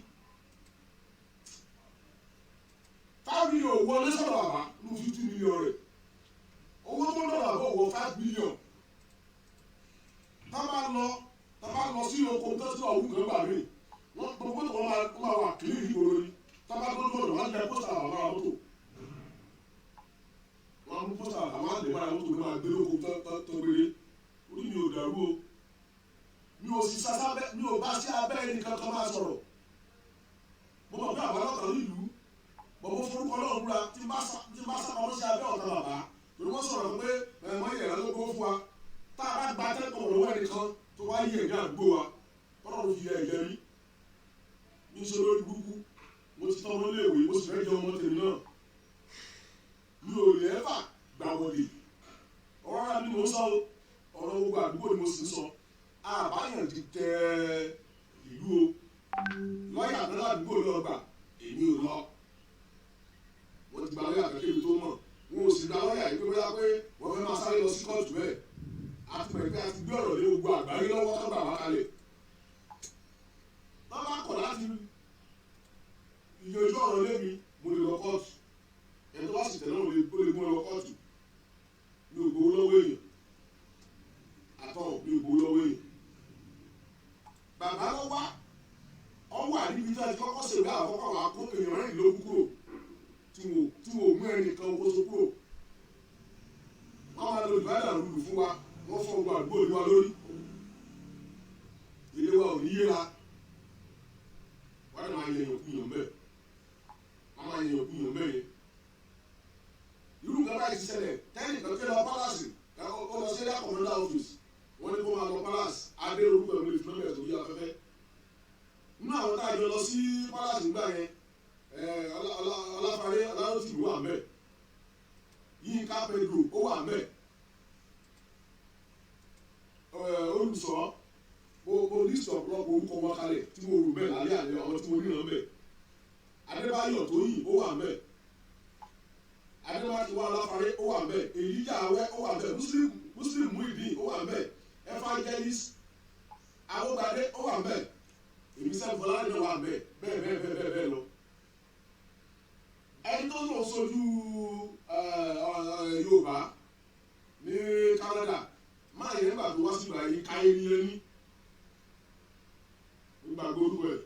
wọlé sọ̀rọ̀ bàbá ní 50 million rẹ̀ owó tó ń lọ bàbá wọ 5 million tá bá lọ sí oko tó ti ọ̀hún kan gbà mí wọ́n gbogbo tó wọ́n máa wà kílì ìgboro ni tá bá tó lọ́dọ̀ wọ́n á lẹ pósítà bàbá wa mọ́tò wọ́n á mú pósítà bàbá wa lè máa mọ́tò ní máa gbé lóko tó gbére orí mi ò dàrú o mi ò sì sásábẹ́ mi ò bá sí abẹ́ ẹnìkan kan máa sọ̀rọ̀ mo mọ̀ pé àwọn ọlọ́kàn nílùú bọ̀bọ̀ forúkọ náà rúra tí n bá sábàá sí abẹ́ ọ̀tá bàbá torí wọ́n sọ̀rọ̀ pé ẹ̀wọ̀n yẹ̀rọ ló gbó fún wa tá a bá gba tẹ́kọ̀ọ́ lọ́wọ́ ẹnìkan tó wá yẹ̀ ní àdúgbò wa ọlọ́run fi ẹ̀yẹ rí ní ṣe lórí burúkú mo ti tọ́ ọmọ léèwé mo sì fẹ́ jẹ ọmọ tèmi náà mi ò lè ẹ́fà gbà wọlé ọ̀rọ̀ ara mi mo ń sọ ọ̀rọ̀ gbogbo àdúgbò ni mo sì ń sọ àbáyàn ti tẹ ìlú o lọ́yà àtàlà àdúgbò lọ gbà èmi ò lọ wọ́n ti gba lọ́yà kẹ́kẹ́ mi tó mọ̀ wọn ò sì gba lọ́yà yìí pé bóyá pé wọ́n fẹ́ máa sáré lọ sí kóòtù bẹ́ẹ̀ àti pẹ̀lú pé a ti gbé ọ̀rọ̀ lé gbogbo àgbáyé lọ́wọ́ tó gbà wá kalẹ̀ wọ́n bá kọ̀ láti ìyẹjú ọ̀rọ̀ lé mi mo lè lọ kóòtù ẹni tó bá sì tẹ̀lé òun lè mú ẹ lọ kóòtù mi ò gbowó lọ́wọ́ èèyàn àtọ̀ mi ò gbowó lọ́wọ́ èèyàn bàbá lọ wá ọwọ́ àdìbí tí a ti kọ́kọ́ ṣèwé àkọ́kọ́ wà kó èèyàn rẹ̀ lókù kúrò tí wò mú ẹnìkan kó so kúrò wọ́n máa lo ìbádà rúdù fún wa wọ́n fọ́ ọgbà àdúgbò ní wa lórí ilé wa ò ní yéra wọ́n máa yẹ̀yàn kúyàn bẹ́ẹ̀ wọ́n máa yẹ̀yàn kúyàn bẹ́ẹ̀ yẹn irú nǹkan báyìí ti ṣẹlẹ̀ tẹ́lẹ̀ kan kí lọ pálásì ó lọ sí ẹ̀dá kọ̀mọ́dá ọ́fíìsì wọ́n ní kó máa lọ pálásì adé orúkọ ìwé ìfúnnámẹ́ tó yí afẹ́fẹ́ nínú àwọn tá a jọ lọ sí pálásì nígbà yẹn ọláfàárẹ aláròtìlú wà mẹ́ Yínká Pedro ó wà mẹ́ olùsọ mo list ọ̀pọ̀lọpọ̀ orúkọ wọn kalẹ̀ tí mo rò mẹ́ lálẹ́ àlẹ́ ọmọ tí mo níran mẹ́ Adébáyọ̀ Tóyìn ó wà mẹ́ Adébáyọ̀ wà láfàárẹ ó wà mẹ́ Èyíjà Awẹ́ ó wà mẹ́ Muslim Muideen ó wà mẹ́ Evangelist Awógbadé ó wà mẹ́ èmi sẹ́ Fọlárin wà mẹ́ bẹ́ẹ̀ lọ ẹni tó lọ sójú Yorùbá ní Canada máa yẹ nígbà tó wá sí ìgbà yìí káyé ní ẹni nígbà gbórúkọ ẹ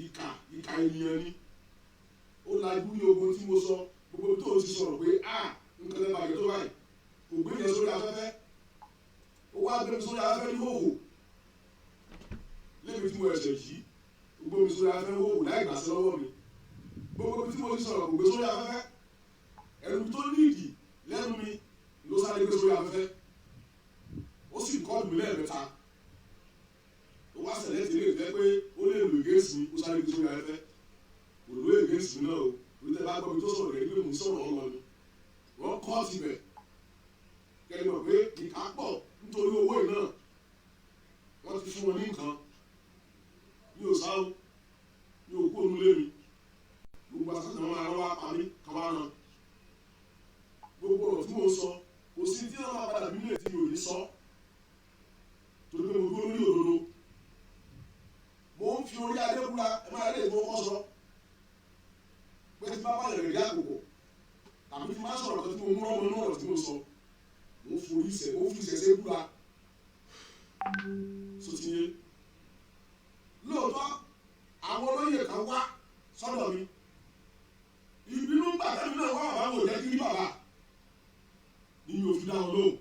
ìka ẹni ẹni ó lajú ní ogun tí mo sọ gbogbo tó o ti sọ̀rọ̀ pé nǹkan lè bàjẹ́ tó báyìí kò gbé yẹn sórí afẹ́fẹ́ ó wá gbé mi sórí afẹ́fẹ́ ní hòhò lẹ́bi tí mo ẹ̀sẹ̀ yìí gbogbo mi sórí afẹ́fẹ́ hòhò láì gbàsẹ́ lọ́wọ́ mi gbogbo tí mo ti sọ̀rọ̀ kò gbé sórí afẹ́fẹ́ ẹ̀rù tó nídìí lẹ́nu mi ló sáré gbé sórí afẹ́fẹ́ ó sì kọ́ọ̀dù mi lẹ́ẹ̀mẹ́ta ó wá sẹ̀lẹ̀ tí lè jẹ́ pé ó lè lò ègéèsì mi ó sáré gbé sórí afẹ́fẹ́ kò lò ègéèsì mi náà o orí tẹ́ bá gbọ́ mi tó sọ̀rọ̀ rẹ̀ nígbà mo sọ̀rọ̀ ọmọ ni wọ́n kọ́ ti bẹ̀ kẹ́lẹ́ mọ̀ pé ìka pọ̀ nítorí owó ìná wọ́n ti fún wọn ní nǹkan mi ò sáwọ́ mi ò kó onú lé mi gbogbo àtàtà wọn máa wá parí káwá náà gbogbo ọ̀rọ̀ tí mo sọ kò sí tí wọ́n máa padà nínú ètí mi ò ní sọ torí pé mo dúró lórí òdodo mo ń fi orí adé búra ẹ máa lè tó kọ́ sọ pé tí bá bá lè rí àkókò tàbí tí máa sọ̀rọ̀ kan tí mo mú ọmọ náà ọ̀rọ̀ tí mo sọ mo fi ìṣẹ̀ṣẹ̀ búra sotiye lóòótọ́ àwọn olóyè kan wá sọ́dọ̀ mi ìbínú bàtà mi náà wà wà wò jẹ́ kí ní bàbá ni mi ò fi dá wọn lóhùn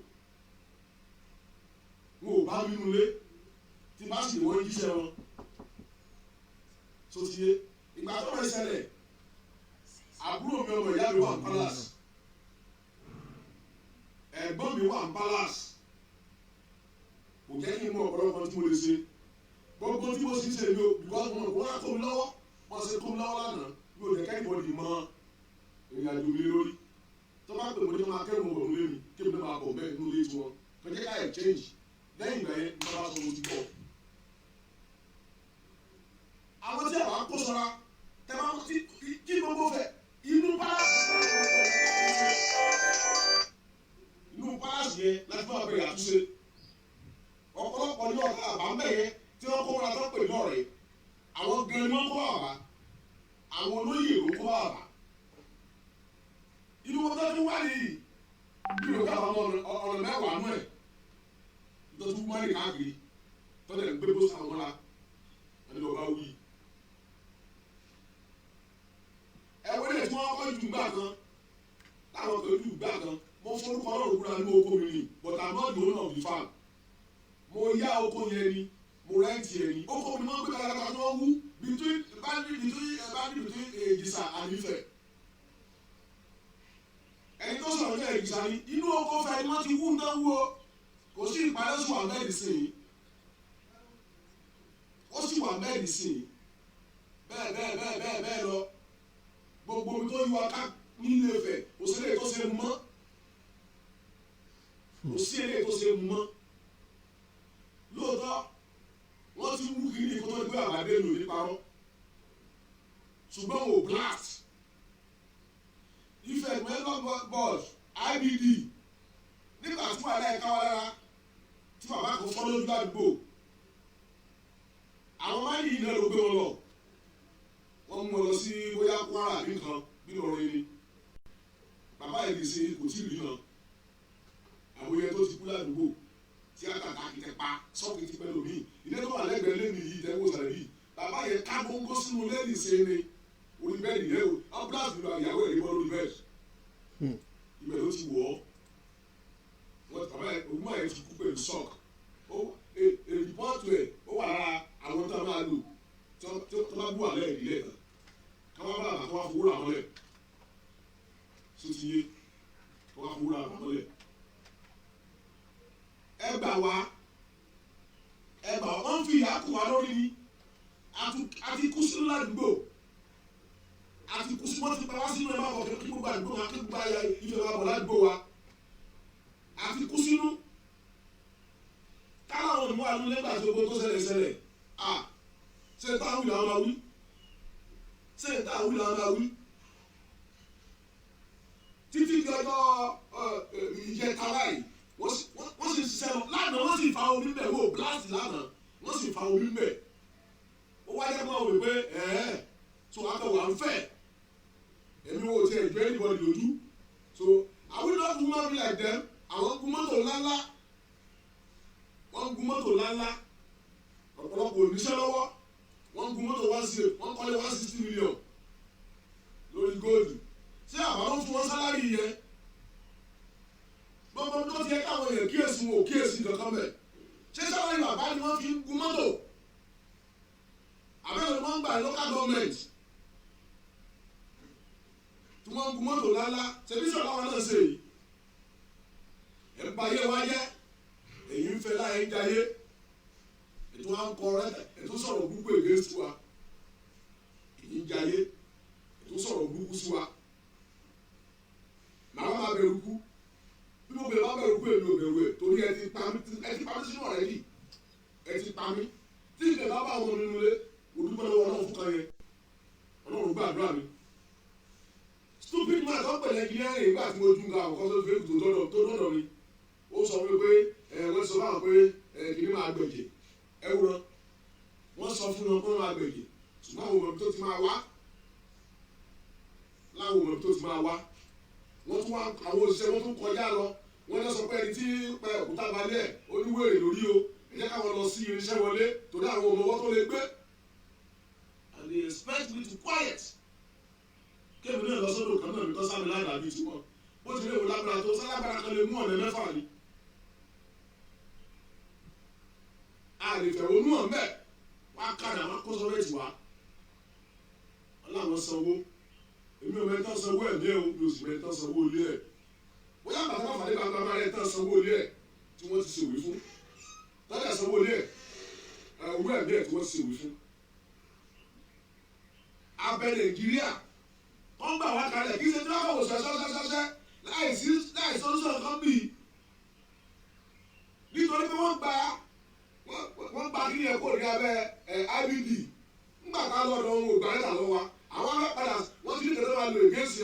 wọn ò bá mi nulẹ̀ tí bá sì wọ́n jíṣẹ́ wọn sotiye ìgbà tó rẹ̀ ṣẹlẹ̀ àbúrò mi ọmọ ìyá mi wà ní palace ẹ̀gbọ́n mi wà ní palace kò jẹ́ kí n mọ ọ̀pọ̀lọpọ̀ tí mo lè ṣe gbogbo tí mo sì ṣe mi ò because mo mọ̀ wọ́n á kó mi lọ́wọ́ wọ́n ṣe kó mi lọ́wọ́ lánàá mi ò jẹ́ kẹ́kọ̀ọ́ di mọ́ ìrìn àjò mi lórí tó bá pè mo ní máa kẹ́rù mọ̀ lórí mi kí mi máa bọ̀ bẹ́ẹ̀ nínú ilé tí wọn kò jẹ́ ká exchange lẹ́yìn ìgbà yẹn ní bá sọ mo ti bọ̀. àwọn tí a bá kó sọ́ra tẹ bá kí gbogbo fẹ́ inú pálásì yẹn láti fún àbẹ̀rẹ̀ àtúnṣe ọ̀pọ̀lọpọ̀ ní ọ̀gá àbámbẹ̀yẹ tí wọ́n kó wọn látọ́ pè lọ́rẹ̀ àwọn gan ni wọ́n kó àbá àwọn olóyè ló kó àbá inú wọn tó tún wá nìyí bí o ká àwọn ọ̀nà mẹ́wàá nú ẹ̀ tó tún wá ní káàkiri tó tẹ̀ ń gbé bó sàwọn la ẹni lọ́ọ́ bá wí. ẹ̀wọ́n lè tí wọ́n kọ́ ju gbà kan láwọn kan ju gbà kan mo forúkọ ọlọ́run kúra ní oko mi ni but I'm not the owner of the farm. mo yá oko yẹn ni mo rẹ́ǹtì ẹ̀ ni oko mi máa ń gbé kàkàkà tó wú between Èjìṣà and Ifẹ̀. ẹni tó sọ̀rọ̀ ní Èjìṣà ni inú oko fẹ́ ni wọ́n ti wú nǹkan wú o kò sí ìpàdé sùn wà mẹ́ẹ̀dísìn ó sì wà mẹ́ẹ̀dísìn bẹ́ẹ̀ lọ gbogbo omi tó yíwa ká nílé Ifẹ̀ kò sí èlé tó ṣe mọ́ kò sí èlé tó ṣe mọ́ lóòótọ́ wọ́n ti wú kiri kó tó gbé àbádé lò ní parọ́ ṣùgbọ́n wò blast Ifẹ̀ mẹ́lọ́ board IBD nígbà tí wàhálà ẹ̀ka wà lára tí bàbá kan fọ́ lójú àdúgbò àwọn máa ń yí náà ló gbé wọn lọ wọ́n mú ọ lọ sí bóyá Kwara bí nǹkan bí lọ́rọ̀ yìí ni bàbá yìí kì í ṣe kò tí ì rí náà àwọn yẹn tó ti kú ládùúgbò tí a tàkà kìtẹ̀ pa sọ́ọ̀kì ti pẹ́ lómi ilé tó wà lẹ́gbẹ̀ẹ́ lẹ́nu yìí tẹ́wọ́ sàrẹ̀ yìí bàbá yẹn ká góńgó sínú lẹ́nu ṣe ni orí bẹ́ẹ̀dì yẹn o ambulance lu ìyàwó ẹ̀ níbọ̀ lórí bẹ́ẹ̀dì ibẹ̀ ló ti wọ̀ ọ́ wọ́n bàbá yẹn òun máa yẹn ti kú pẹ̀lú sọ́ọ̀kì rìpọ́ọ̀tù ẹ̀ ó wà lára àwọn tó máa lò tó bá bú àlẹ́ ìdílé kan káwá bá àbá káwá fowó rà mọ́lẹ̀ sotiye káwá fowó rà mọ́lẹ̀ ẹgbà wa wọ́n fi ìyá kù wá lórí ni àti kú sínú ládùúgbò àti kú sí wọ́n ti pa wá sínú ẹ̀ máa bọ̀ kí gbogbo àdúgbò wa kí gbogbo ayé ìfẹ́ wa bọ̀ ládùúgbò wa àti kú sínú káláwọn ọ̀nà mọ́ àlú lẹ́gbà tó gbogbo tó ṣẹlẹ̀ ṣe táwọn ìlú àwọn máa wí ṣe táwọn ìlú àwọn máa wí títí di ọjọ́ ìjẹta báyìí wọ́n sì ṣiṣẹ́ lọ lánàá wọ́n sì fa omi bẹ̀ wò blast lánàá wọ́n sì fa omi bẹ̀ ó wáyé mọ́ òwe pé so akọ̀wé à ń fẹ́ èmi wo ti ẹ̀jọ́ anybody lójú so I will not woman be like them àwọn gun mọ́tò ńláńlá wọ́n gun mọ́tò ńláńlá ọ̀pọ̀lọpọ̀ oníṣẹ́ lọ́wọ́ wọ́n gun mọ́tò wọ́n kọ́lé 160 million lórí góòlù ṣé àbálọ́ fún wọn sálárì yẹn gbogbo tó ti yẹ káwọn èèyàn kíyèsí wọn ò kíyèsí kankan bẹ̀ ṣé sálárì bàbá ni wọ́n fi ń gun mọ́tò àbẹ́rẹ́ wọ́n ń gbà local government tí wọ́n ń gun mọ́tò lálá ṣebí sọ̀rọ̀ àwọn náà ṣe yìí ẹ̀ ń bayé wáyé èyí ń fẹ́ láyé ń jayé ètò wa ń kọ rẹ́tẹ̀ ètò sọ̀rọ̀ burúkú èdè sí wa èyí ń jayé ètò sọ̀rọ̀ burúkú sí wa màá má bẹ̀rù kú bí mo bẹ̀rù má bẹ̀rù kú èmi ò bẹ̀rù ẹ̀ torí ẹ ti pa mí sínú ọ̀rẹ́ yìí ẹ ti pa mí tí ìgbẹ́ bá bá wọn nínú ilé olùkọ́ lọ́wọ́ ọlọ́run fún kan yẹn ọlọ́run gbàdúrà mi stupid man tó pẹ̀lẹ́ engineering nígbà tí mo ju nǹkan àkọ́kọ́ tó fẹ́ tó dọ́dọ̀ mi ó sọ fún mi pé wọ́n sọ fáwọn pé kìnìún máa gbẹ̀jẹ̀ ẹwúrọ wọ́n sọ fún wọn pé wọ́n máa gbẹ̀jẹ̀ ṣùgbọ́n àwọn òmùbí tó ti máa wá láwọn òmùbí tó ti máa wá wọ́n tún wá àwọn òṣìṣẹ́ wọ́n tún kọjá lọ wọ́n lọ sọ pé ẹni tí pẹ òkúta balẹ̀ oníwèrè lórí o ẹ jẹ́ káwọn lọ sí irinṣẹ́ wọlé torí àwọn òmùbọ́ tó lè gbé and they expect me to quiet kébì náà lọ sọ́dọ̀ kan náà mi kọ́ sámi láàdá bíi tiwọn bó ti lè wò lágbára tó sálágbára kan lè mú ọ̀nà mẹ́fà ni àlèfẹ̀wò nú ọ̀nbẹ́ wá kàdà wá kó sọ́rọ́ ètì wá ọláwọn sanwó èmi ò mẹ́tọ́ sanwó ẹ̀mí ẹ̀ mi ò sì mẹ́tọ́ sanwó ilé ẹ̀ bóyá bàtà bá fàdé bàbá bá rẹ̀ tán sanwó ilé ẹ̀ tí wọ́n ti ṣèwé fún tọ́jà sanwó ilé ẹ̀ owó ẹ̀mí ẹ̀ tí wọ́n ti ṣèwé fún abẹ Nàìjíríà wọ́n gbà wá kalẹ̀ kí ṣe tí wọ́n kọ̀ wò ṣẹ́ṣẹ́ṣẹ́ṣẹ́ láìsí sọ́dúnṣọ́ kan bì nítorí pé wọ́n gba kí ni ẹ̀kọ́ ní abẹ́ IBD ńgbà tá a lọ́dọ̀ ohun ògbà rẹ̀ lọ́wọ́ wa àwọn fẹ́ padà wọ́n ti ní kẹ́tẹ́ máa lo ègéṣì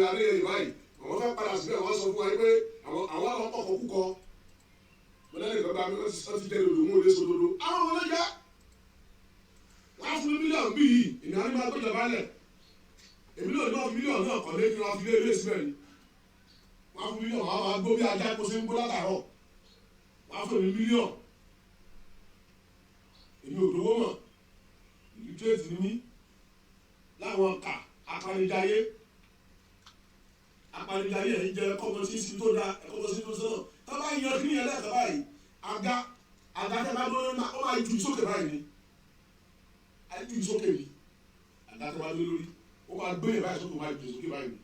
Adéyẹyè báyìí àwọn fẹ́ padà síbẹ̀ wọ́n sọ fún wa pé àwọn ọkọ̀ kúkọ mọ̀lẹ́lẹ̀ ìgbàgbà mi wọ́n ti jẹ́ lòdò mú olè sódodo àwọn ọmọ lẹ́jà wọ́n á fún mi mílíọ̀nù bí yìí ìnáwó máa gbéjọba lẹ̀ èmi lòdì náà mílíọ̀nù náà kọ̀ lé kí wọ́n fi lé ilé síbẹ̀ ni wọ́n á fún mílíọ̀nù wọ́n á máa gbó bí ajá kó ṣe ń gbó látàárọ̀ wọ́n á fún mi mílíọ̀nù èmi ò lówó mọ̀ ìlútírèsì ni mí láwọn ọkà apanijayé ẹ̀yin jẹ́ ẹ̀kọ́ sí sí tó da ẹ̀kọ́ sí tó sọ̀rọ̀ tó bá yan kí ni ẹlẹ́ẹ̀kọ́ báyìí àga tẹ́ bá lórí ó máa ju sókè báyìí ni á ju sókè ni àga tẹ́ bá lórí ó máa gbé yẹn báyìí sókè máa ju sókè báyìí ni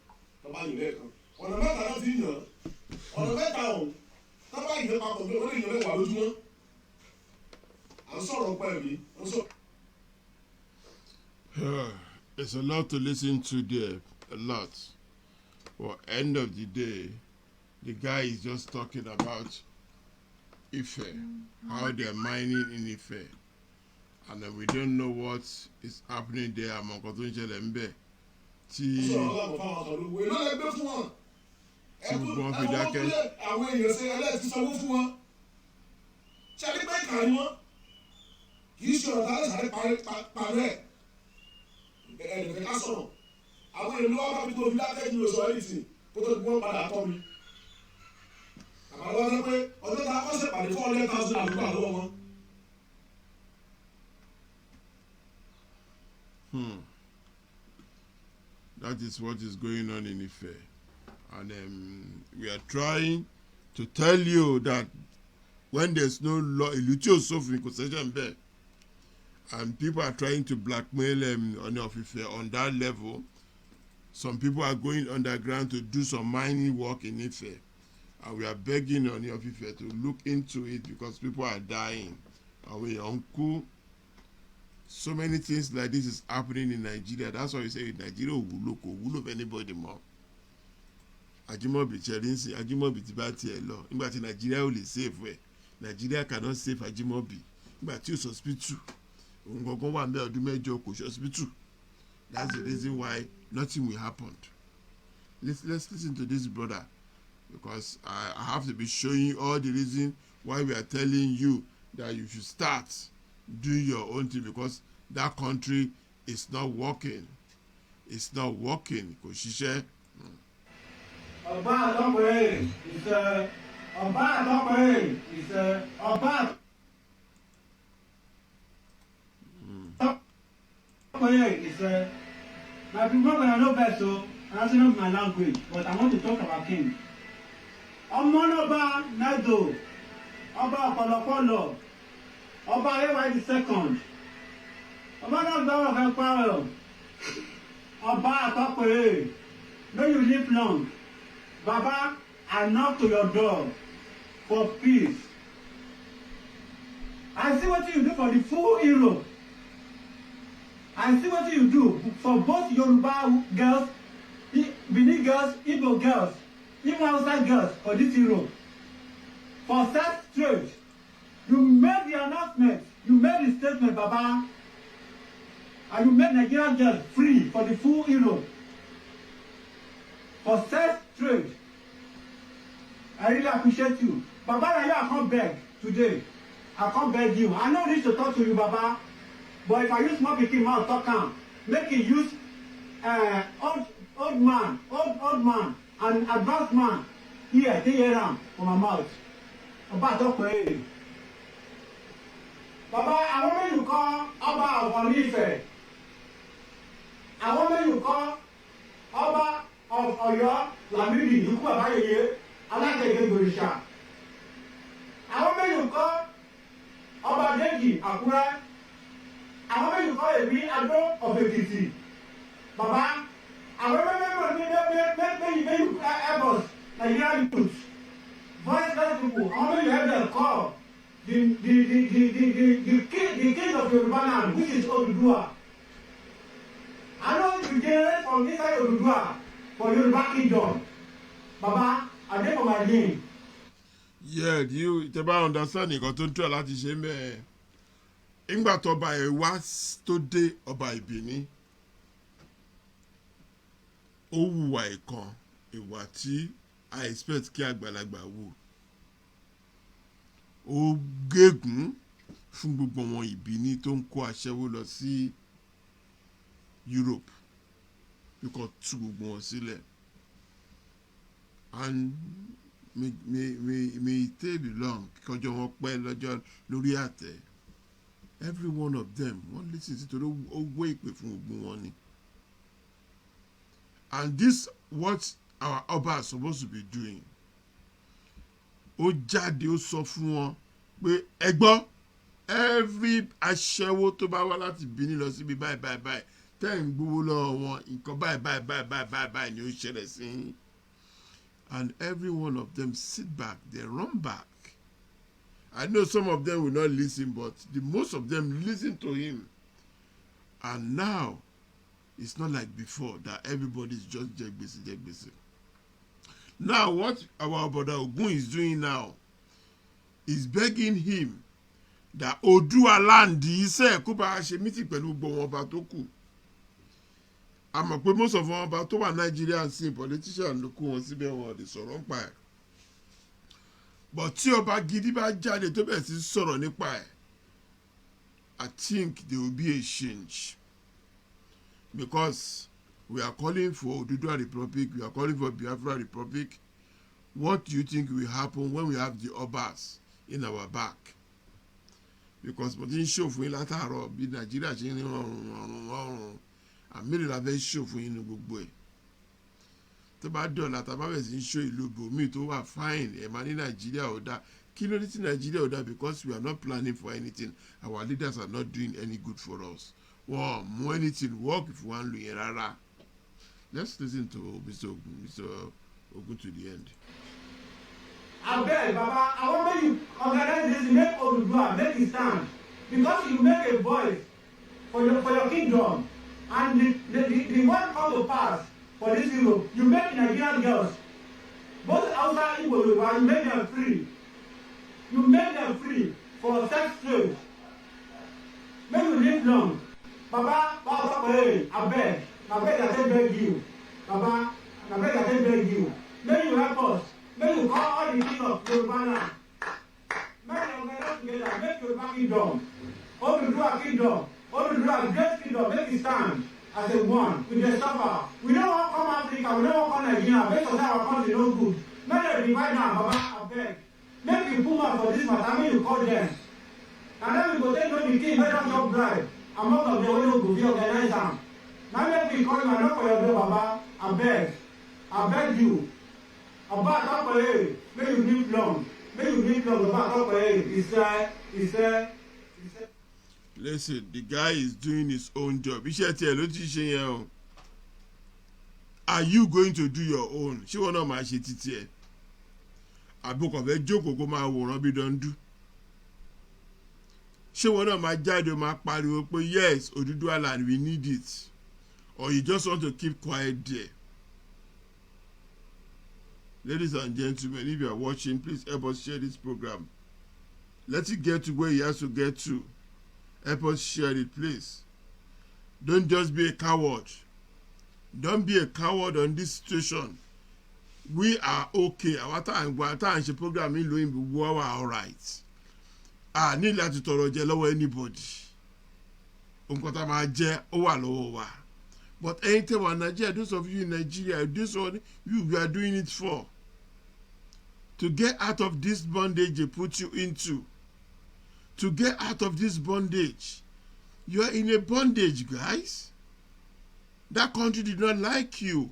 tó bá yìn lẹ́ẹ̀kan ọ̀nà mẹ́ta náà fi yàn ọ̀nà mẹ́ta ọ̀hún tó bá yìn papọ̀ pé wọ́n lè yàn mẹ́wàá lójúmọ́ à ń sọ̀rọ̀ pẹ́ mi à ń sọ̀rọ̀. There's a lot to listen to there, a lot. But end of the day, the guy is just talking about Ife, how they're mining in Ife. And then we don't know what is happening there among Kotunche Lembe. Tí gbogbo fi dákẹ́. Àwọn èèyàn ṣe ẹlẹ́ẹ̀tì sanwó fún wọn. Ṣé ẹni pé ìkànnì wọn? Kì í ṣe ọ̀tá lẹ́sàrẹ́ parí ẹ̀. Ẹnìkan ká sọ̀rọ̀. Àwọn èèyàn ló wá bá mi tó fi dákẹ́ ju oṣù ẹ̀rìtì kó tó gbọ́n padà tọ́ mi. Àbálọ́ sọ pé ọjọ́ ta kọ́ ṣèpàdé 400,000 àdúgbò àlọ́wọ́ wọn. That is what is going on in Ife. And we are trying to tell you that when there's no law, and people are trying to blackmail on Ife on that level, some people are going underground to do some mining work in Ife. And we are begging on Ife to look into it because people are dying. And we are uncool. So many things like this is happening in Nigeria. That's why we say in Nigeria, we look of anybody more. Ajimobi Cherensi, Ajimobi Tibati Elo. But Nigeria will save way. Nigeria cannot save Ajimobi. But you hospital. Hospital. That's the reason why nothing will happen. Let's listen to this brother, because I have to be showing you all the reason why we are telling you that you should start doing your own thing, because that country is not working. It's not working. Kò ṣiṣẹ́. Ọba àtọ́pẹ́ ìṣe ọba àtọ́pẹ́ ìṣe ọba àtọ́pẹ́ ìṣe. My people are no best, so that's not my language, but I want to talk about king. Ọmọlọ́ba Nado, ọba ọ̀pọ̀lọpọ̀lọ, ọba Ayéwáyé the second, ọba náà gbọ́dọ̀ fẹ́ pààrọ̀, ọba àtọ́pẹ́ may you live long. Baba, I knock to your door for peace. I see what you do for the full Europe. I see what you do for both Yoruba girls, Benin girls, Igbo girls, even outside girls for this Europe. For sex trade, you made the announcement, you made the statement, Baba, and you made Nigerian girls free for the full Europe. For sex trade. I really appreciate you. Baba, I can't beg today. I can't beg you. I know this to talk to you, Baba. But if I use small pikin mouth talk am, make you use old man, and advanced man here, take hear am for my mouth. Baba talk for you. Baba, I want you to call Oba of Ife. I want you to call Oba of Oyo Lamidi Ikú Abayeye Alájẹgẹ Gbòrìṣà. Àwọn méjì kọ́ Ọba Déjì Àkúrẹ́. Àwọn méjì kọ́ Èmi Adó of Èkìtì. Bàbá, àwọn méjì Airbus Nigerian youth, voiceless people, àwọn méjì help them call the king of Yoruba land, which is Oduduwa. I know you generate from inside Oduduwa for Yoruba kingdom. Baba, I dey for my name. Yeah, you tẹ́ bá understand nǹkan tó ń tọ́ láti ṣe mẹ́ẹ̀. Ìgbà tọ́ba ẹ̀ wá tó dé ọba Ìbíní, ó hùwà ìkan ìwà tí I expect kí àgbàlagbà wù. Ó gégùn fún gbogbo wọn Ìbíní tó ń kó aṣẹ́wó lọ sí Europe. Bí kò tú gbogbo wọn sílẹ̀. and may it stay long kọjọ wọn pẹ́ lọ́jọ́ lórí àtẹ. Every one of them wọ́n lè sì torí owó ìpè fún ogun wọn ni. And this what our Ọba is supposed to be doing. Ó jáde ó sọ fún wọn pé ẹ gbọ́ every aṣẹ́wó tó bá wá láti Benin lọ síbi báyìí tẹ́ ń gbowó lọ́wọ́ wọn nǹkan báyìí ni ó ṣẹlẹ̀ sí. And every one of them sit back, they run back. I know some of them will not listen, but most of them listen to him. And now, it's not like before that everybody is just jegbese. Now, what our brother Ogun is doing now is begging him that Odua land iṣẹ́ kó bá ṣe meeting pẹ̀lú gbogbo wọn ọba tó kù. Àmọ́ pé most of wọn ọba tó wà Nigeria and sin politician ló kó wọn síbẹ̀ wọn ọ̀dẹ̀ sọ̀rọ̀ nípa ẹ̀. But tí ọba gidi bá jáde tó bẹ̀rẹ̀ sí sọ̀rọ̀ nípa ẹ̀, I think there will be a change. Because we are calling for Oduduwa Republic, we are calling for Biafra Republic. What do you think will happen when we have the Obas in our back? Because mo ti ń ṣò fún yín látàárọ̀ bí Nàìjíríà ṣe ń rọrùn àmìlẹ̀ la fẹ́ ṣò fún yín ní gbogbo ẹ̀. Tó bá dọ̀là tá a bá bẹ̀rẹ̀ sí ń ṣó ìlú bòmíì tó wà fine ẹ̀ máa ní Nàìjíríà ò dáa. Kí ló dé tí Nàìjíríà ò dáa? Because we are not planning for anything. Our leaders are not doing any good for us. Wọ́n mú anything work if wọ́n á lò yẹn rárá. Let's listen to Mr. Ogun to the end. Abeg, Baba, I want make you organize this, make Oduduwa, make it stand. Because you make a voice for your kingdom. And the one come to pass for this Europe, you make Nigerian girls, both outside Igbo, you make them free. You make them free for sex slaves. Make you live long. Baba, abeg, I say beg you. Baba, abeg, I say beg you. Make you help us. Make you call all the king of Yoruba land. Make you organize together. Make Yoruba kingdom. Oduduwa kingdom. Oduduwa great kingdom. Make it stand as a one with the suffer. We don't want to come Africa. We don't want to come Nigeria. Based on our country no good. Make them divide now, Baba, abeg. Make you pull out for this matter. Make you call them. And then we go take no the king. Make them chop bribe. And most of them wey go be organize am. Now make we call him and not for your door, Baba. I beg you. About talk for you, make you live long. Make you live long. About talk for you. He said. Listen, the guy is doing his own job. Iṣẹ́ tiẹ̀ ló ti ṣe yẹn o. Are you going to do your own? Ṣé wọn náà máa ṣe títí ẹ̀? Àbúkọ̀ fẹ́ jókòó kó máa wòran bí dọ́ndú. Ṣé wọn náà máa jáde máa pariwo pé yes, Oduduwa land, we need it? Or you just want to keep quiet there? Ladies and gentlemen, if you are watching, please help us share this program. Let it get to where it has to get to. Help us share it, please. Don't just be a coward. Don't be a coward on this situation. We are okay. Our time ṣe program in Loyinbo, we are all right. Ní láti tọrọ jẹ lọ́wọ́ anybody. Nǹkan tá máa jẹ ó wà lọ́wọ́ wa. But anything in Nigeria, those of you in Nigeria, this one we are doing it for. To get out of this bondage they put you into. To get out of this bondage. You are in a bondage, guys. That country did not like you.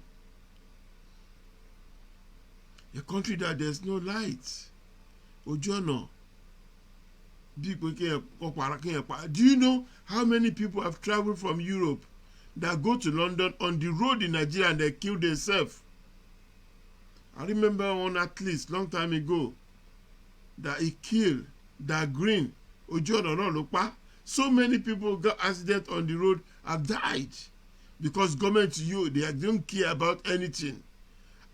A country that there's no light. Ojono. Do you know how many people have traveled from Europe that go to London on the road in Nigeria and they kill themselves? I remember one athlete long time ago that he killed that green Ojono Lopa. So many people got accident on the road have died because government they don't care about anything.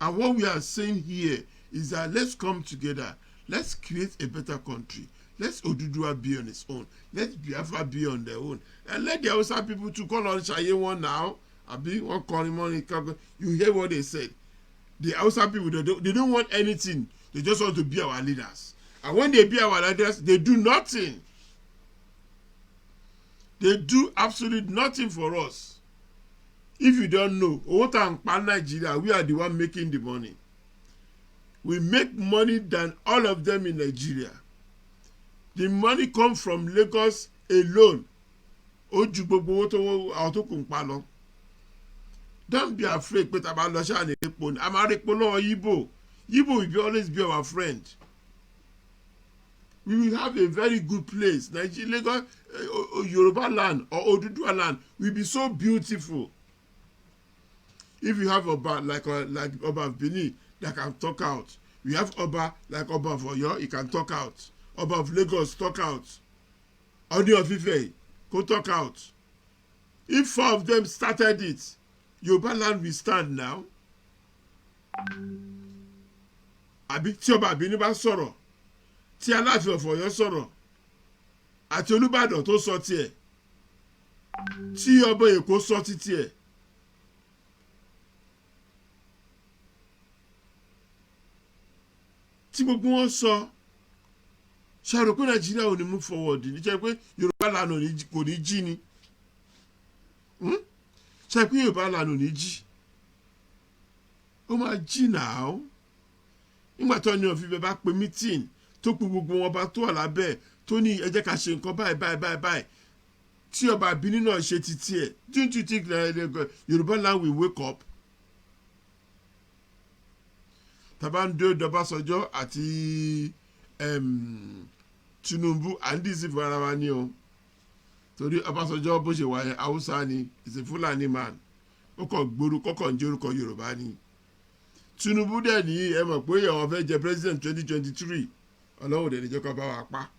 And what we are saying here is that let's come together. Let's create a better country. Let's Oduduwa be on its own. Let's Biafra be on their own. And let the Hausa people to call on Shaye one now. You hear what they said. The Hausa people, they don't want anything. They just want to be our leaders. And when they be our leaders, they do nothing. They do absolutely nothing for us. If you don't know, Nigeria, we are the one making the money. we make money than all of them in Nigeria. The money come from Lagos alone. Don't be afraid, but I'm a Igbo. Igbo will always be our friend. We will have a very good place. Nigeria, Lagos, Yoruba land or Oduduwa land will be so beautiful. If you have Oba like Oba of Benin that can talk out, we have Oba like Oba of Oyo, he can talk out. Oba of Lagos talk out. Oni of Ife go talk out. If 4 of them started it, Yoruba land will stand now. Àbí tí Ọba Benin bá sọ̀rọ̀, tí Aláàfin of Ọ̀yọ́ sọ̀rọ̀, àti Olúbàdàn tó sọ tiẹ̀, tí Ọba Èkó sọ títí ẹ̀. Tí gbogbo wọn sọ, ṣe rò pé Nàìjíríà ò ní move forward ní jẹ́ pé Yorùbá lànà kò ní jí ni. Ṣe pé Yorùbá lànà ò ní jí. Ó máa jí náà. Nígbà tó ní ọ̀fíìfẹ́ bá pe meeting tó pe gbogbo wọn bá tó wà lábẹ́ tó ní ẹ jẹ́ ká ṣe nǹkan báyìí tí Ọba Benin náà ṣe títí ẹ̀. Don't you think Yorùbá land will wake up? Tabando Ọbásanjọ́ àti Tinubu and this is ara wa ni o torí Ọbásanjọ́ bó ṣe wà yẹn Haúsá ni is a Fulani man ó kàn gbóru kọ́kàn jẹ́ orúkọ Yorùbá ni Tinubu dẹ̀ ní ẹ mọ̀ pé àwọn fẹ́ jẹ president 2023 Ọlọ́run dẹ̀ ní jẹ́ kó bá wa pa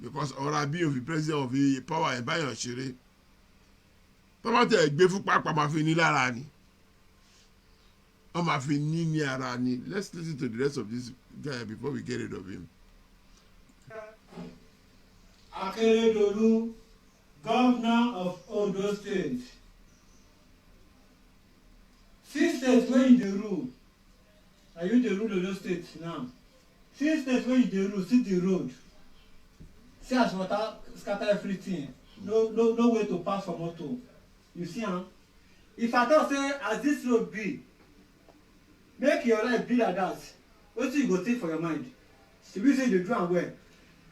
because ọ̀rọ̀ àbí òfin president òfin power ẹ̀ báyọ̀ ṣeré tọ́mọ̀tẹ̀ gbé fún pápá máa fi ní lára ni. Let's listen to the rest of this guy before we get rid of him. Akeredolu, Governor of Ondo State. 6 states where you dey rule. Are you the rule Ondo State now? 6 states where you dey rule, see the road. See as water scatter everything. No way to pass for motor. You see, huh? If I thought say as this road be, make your life be like that. Wetin you go think for your mind? Shebi say you dey do am well.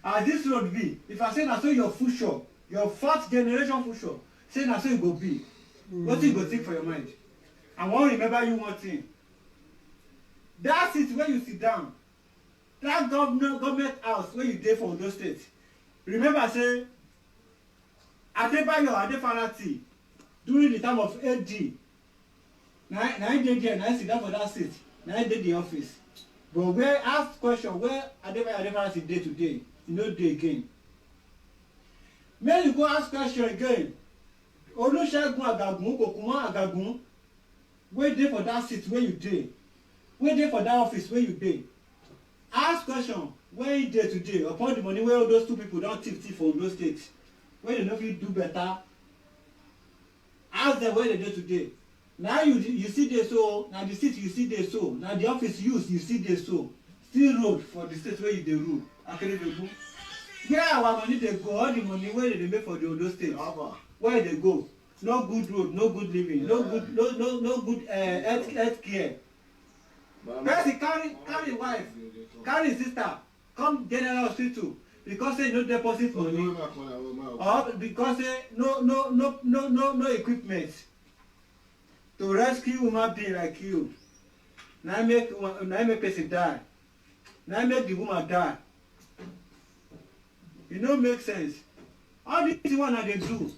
As this road be, if I say na so your future, your 4th generation future, say na so you go be. Wetin you go think for your mind? I wan remember you one thing. That seat where you sit down, that government house where you dey for Ondo State, remember say Adebayo Adefarati during the time of AD. Na him dey there, na him sit down for that seat, na him dey the office. But where ask question where Adebayo Adefarati dey today, e no dey again. Make you go ask question again. Olusegun Agagun, Kokuma Agagun, wey dey for that seat where you dey, wey dey for that office where you dey. Ask question where he dey today upon the money wey all those 2 people don thief for Ondo State, wey dey no fit do better. Ask them where they dey today. Now you see dey so, na the seat you see dey so, na the office you see dey so. Still road for the state where you dey rule. Akeredolu. Where our money dey go, all the money wey dey make for the Ondo State, where dey go? No good road, no good living, no good health care. Person carry wife, carry sister, come general hospital because say no deposit money, or because say no equipment to rescue human being like you. Now make person die. Now make the woman die. It no make sense. All this one that they do,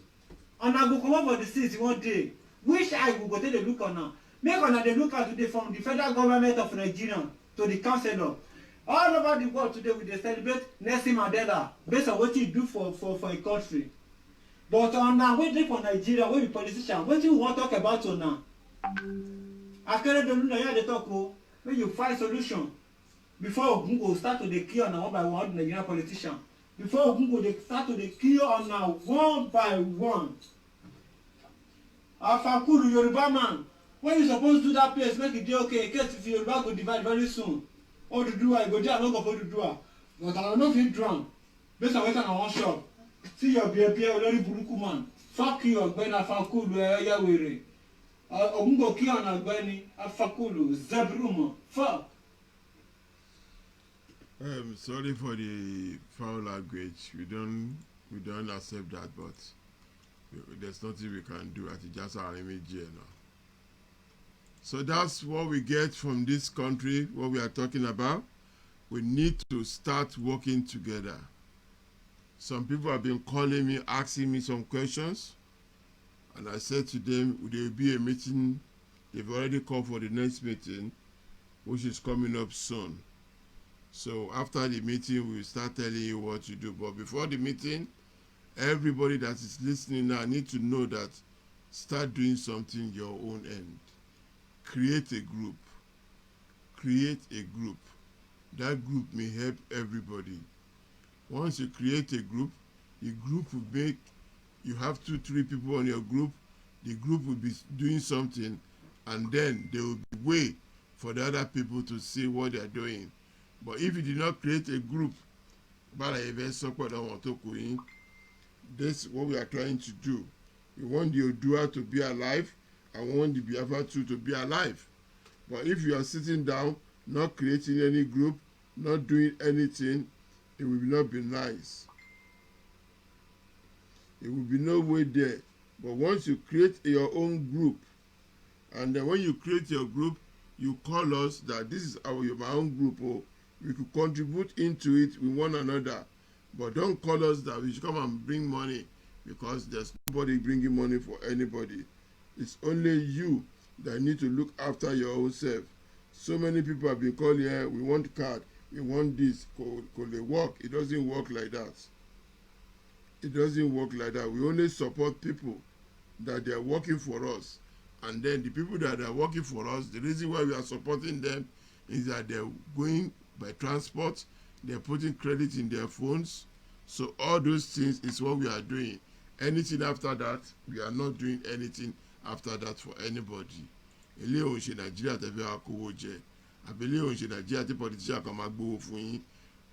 and I go come up for the seat one day. Which I will go take a look on now. Make una dey look at today from the federal government of Nigeria to the councillor. All over the world today we dey celebrate Nelson Mandela based on wetin he do for a country. But una wey dey for Nigeria wey be politician, wetin we wan talk about una? Akeredolu na here dey talk o, make you find solution before Ogun go start to dey kill una one by one Nigerian politician. Before Ogun go dey start to dey kill una one by one. Afakuru Yoruba man, when you suppose do that place make e dey okay in case if Yoruba go divide very soon. Oduduwa, you go there along of Oduduwa. But I no fit do am based on wetin I wan shop. See your beer olórí burúkú man. Fuck you Ọ̀gbẹ́ni Afakulu ẹyẹwèrè. Ogun go kill an Ọ̀gbẹ́ni Afakulu Zebrumo. Fuck. Sorry for the foul language. We don't accept that, but there's nothing we can do. At just our image here now. So that's what we get from this country. What we are talking about. We need to start working together. Some people have been calling me, asking me some questions, and I said to them, there will be a meeting. They've already called for the next meeting, which is coming up soon. So after the meeting, we'll start telling you what to do. But before the meeting, everybody that is listening now need to know that start doing something your own end. Create a group. Create a group. That group may help everybody. Once you create a group, the group will make, you have 2-3 people on your group, the group will be doing something, and then there will be way for the other people to see what they are doing. But if you did not create a group, this is what we are trying to do. We want the Odua to be alive, and we want the Biafra too to be alive. But if you are sitting down, not creating any group, not doing anything, it will not be nice. It will be no way there. But once you create your own group, and then when you create your group, you call us that this is my own group, or we could contribute into it with one another. But don't call us that we should come and bring money, because there's nobody bringing money for anybody. It's only you that need to look after your own self. So many people have been calling here, we want card, we want this, could they work? It doesn't work like that. It doesn't work like that. We only support people that they are working for us. And then the people that are working for us, the reason why we are supporting them is that they're going by transport, they're putting credit in their phones. So all those things is what we are doing. Anything after that, we are not doing anything after that for anybody. Ilé òun ṣe Nàìjíríà tẹ́ fẹ́ wá kówó jẹ. Àbílẹ̀ òun ṣe Nàìjíríà tí politician kan máa gbówó fún yín.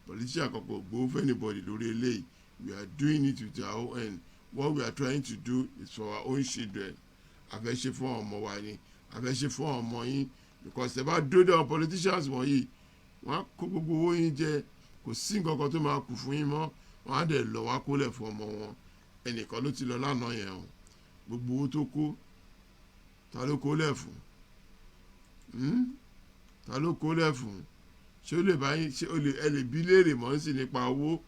Politician kan kò gbówó fún anybody lórí eléyìí. We are doing it with our own end. What we are trying to do is for our own children. A fẹ́ ṣe fún ọmọ wa ni. A fẹ́ ṣe fún ọmọ yín. Because ẹ bá dúró àwọn politicians wọ̀nyí, wọ́n á kó gbogbo owó yín jẹ. Kò sí nǹkan kan tó máa kù fún yín mọ́. Wọ́n á dẹ̀ lọ wá kólẹ̀ fún ọmọ wọn. Ẹnìkan ló ti lọ lánàá yẹn o. Gbogbo owó tó kó, ta ló kólẹ̀ fún? Ta ló kólẹ̀ fún? Ṣé ó lè bá yín, ṣé ẹ lè bí léèrè mọ́ sí nípa owó?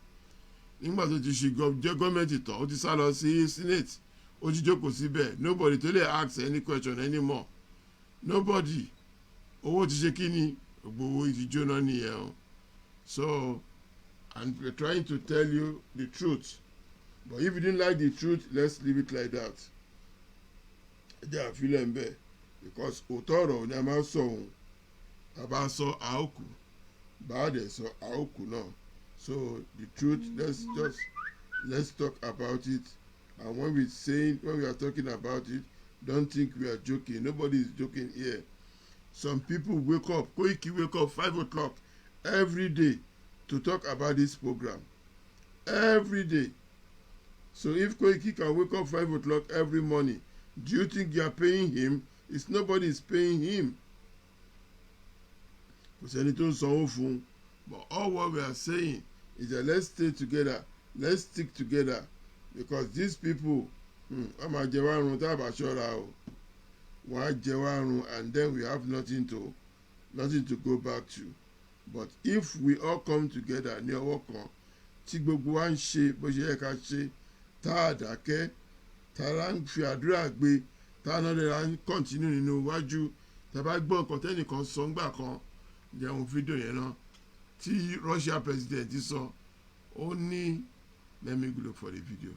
Nígbà tó ti ṣe jẹ́ gọ́ọ̀mẹ̀ntì tán, ó ti sá lọ sí senate, ó ti jókòó síbẹ̀. Nobody tó lè ask any question anymore. Nobody. Owó ti ṣe kí ni? Gbogbo owó ti jóná nìyẹn o. So, and we're trying to tell you the truth. But if you didn't like the truth, let's leave it like that. They are feeling bad because òótọ́ ni a máa ń sọ òun. Bàbá sọ àókù, bàdẹ̀ sọ àókù náà. So the truth, let's talk about it. And when we are talking about it, don't think we are joking. Nobody is joking here. Some people wake up, Koiki wake up 5 o'clock every day to talk about this program. Every day. So if Koiki can wake up 5 o'clock every morning, do you think you are paying him? It's nobody is paying him. But all what we are saying is that let's stay together, let's stick together, because these people, and then we have nothing to go back to. But if we all come together ní ọwọ́ kan, tí gbogbo wa ń ṣe bó ṣe yẹ ká ṣe, tá a dákẹ́, tá a ń fi àdúrà gbé, tá a náà lè ń kọ́ntínú nínú iwájú, tá a bá gbọ́ nǹkan tẹ́nìkan sọ ńgbà kan, jẹun fídíò yẹn náà, tí Russia president sọ, ó ní, let me go look for the video.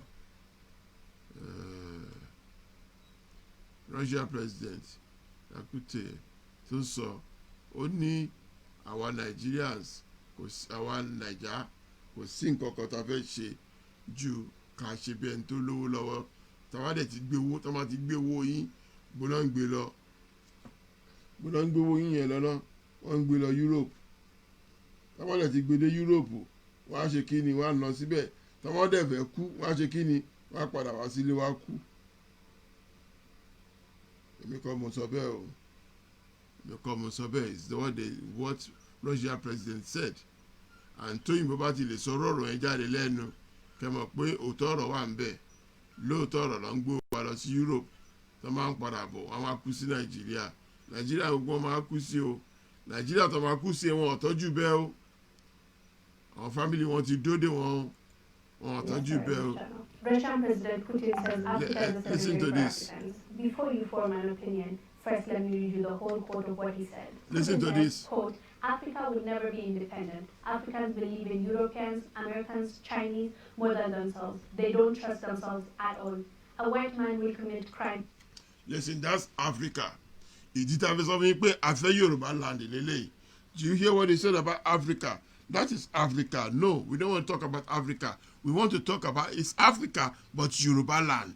Russia president Akute tó sọ, ó ní àwa Nigerians, àwa Naija kò sí nǹkan kan tá a fẹ́ ṣe ju ká ṣe bí ẹni tó lówó lọ́wọ́. Tàwa dẹ̀ ti gbé owó, tàwa ti gbé owó yín, gbóná ń gbé lọ. Gbóná ń gbé owó yín yẹn lọ́nà, wọ́n ń gbé lọ Europe. Tàwa dẹ̀ ti gbé dé Europe, wọ́n á ṣe kí ni, wọ́n á lọ síbẹ̀. Tàwa dẹ̀ fẹ́ kú, wọ́n á ṣe kí ni, wọ́n á padà wá sílé wá kú. Èmi kọ́ mo sọ bẹ́ẹ̀ o. Èmi kọ́ mo sọ bẹ́ẹ̀. It's what Russia president said. àǹtóyìnbó bá ti lè sọ̀rọ̀ ọ̀rọ̀ yẹn jáde lẹ́nu kẹ́ mọ̀ pé òótọ́ ọ̀rọ̀ wà ń bẹ̀ lóòótọ́ ọ̀rọ̀ ló ń gbé wa lọ sí Europe tó máa ń padà bọ̀ wọ́n máa kú sí Nàìjíríà gbogbo wọn máa kú sí o Nàìjíríà tó máa kú sí wọn ọ̀tọ́jú bẹ́ẹ̀ o àwọn fámìlì wọn ti dóde wọn ọ̀tọ́jú bẹ́ẹ̀ o. Russian President Putin says Africa is a listen to this. Africans. Before you form an opinion, first let me read you the whole quote of what he said. Listen to Putin this. says, quote, Africa will never be independent. Africans believe in Europeans, Americans, Chinese more than themselves. They don't trust themselves at all. A white man will commit crime. Listen, that's Africa. Ìdí tá a fi sọ fún yín pé a fẹ́ Yorùbá land lélẹ́yìí. Do you hear what they said about Africa? That is Africa. No, we don't want to talk about Africa. We want to talk about it's Africa, but Yoruba land.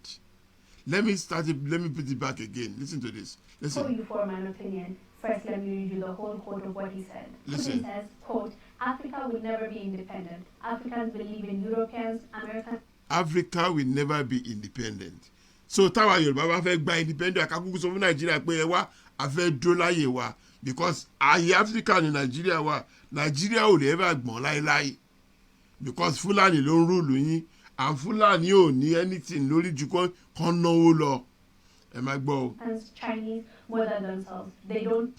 Let me put it back again. Listen to this. Listen. Before you form an opinion, first let me read you the whole quote of what he said. Listen. Putin says, quote, Africa will never be independent. Africans believe in Europeans, Americans. Africa will never be independent. So táwa Yorùbá bá fẹ́ gba independent akakuku sọ fún Nàìjíríà pé ẹ wá a fẹ́ dó láyè wa because ayé Africa ní Nàìjíríà wà Nàìjíríà ò lè ever gbọ̀n láéláé because Fúlàní ló ń rúùlù yín and Fúlàní ò ní anything lórí ju kán náwó lọ ẹ má gbọ́ o. Chinese more than themselves. They don't.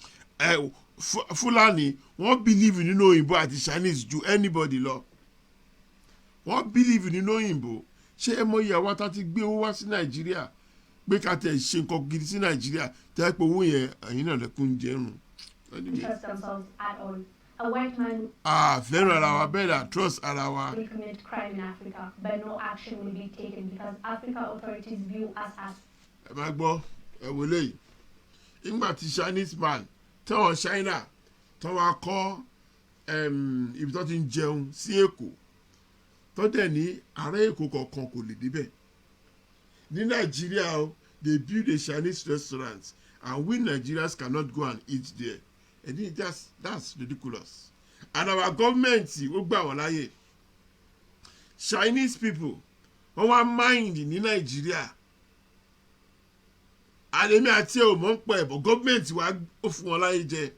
Fúlàní wọ́n believe nínú òyìnbó àti Chinese ju anybody lọ wọ́n believe nínú òyìnbó ṣé ẹ mọ iye àwa tá ti gbé owó wá sí Nàìjíríà pé ká tẹ̀ ṣe nǹkan gidi sí Nàìjíríà tẹ́ pé owó yẹn ẹ̀yin náà lẹ́kùn jẹ́rùn. Trust themselves at all. A white man fẹ́ràn ara wa bẹ́ẹ̀ dà trust ara wa. will commit crime in Africa, but no action will be taken because Africa authorities view us as. ẹ má gbọ́ ẹ wò léyìí nígbà tí Chinese man tẹ́wọ̀n China tó wá kọ́ ibi tó ti ń jẹun sí Èkó tó dẹ̀ ní ará Èkó kọ̀ọ̀kan kò lè débẹ̀ ní Nàìjíríà o they build a Chinese restaurant and we Nigerians cannot go and eat there and that's ridiculous and our government ó gbà wọ́n láyè Chinese people wọ́n wá mind ní Nàìjíríà àlèmí àti ẹ̀ ò mọ̀ ń pọ̀ ẹ̀bọ̀ government wa ó fún wọn láyè jẹ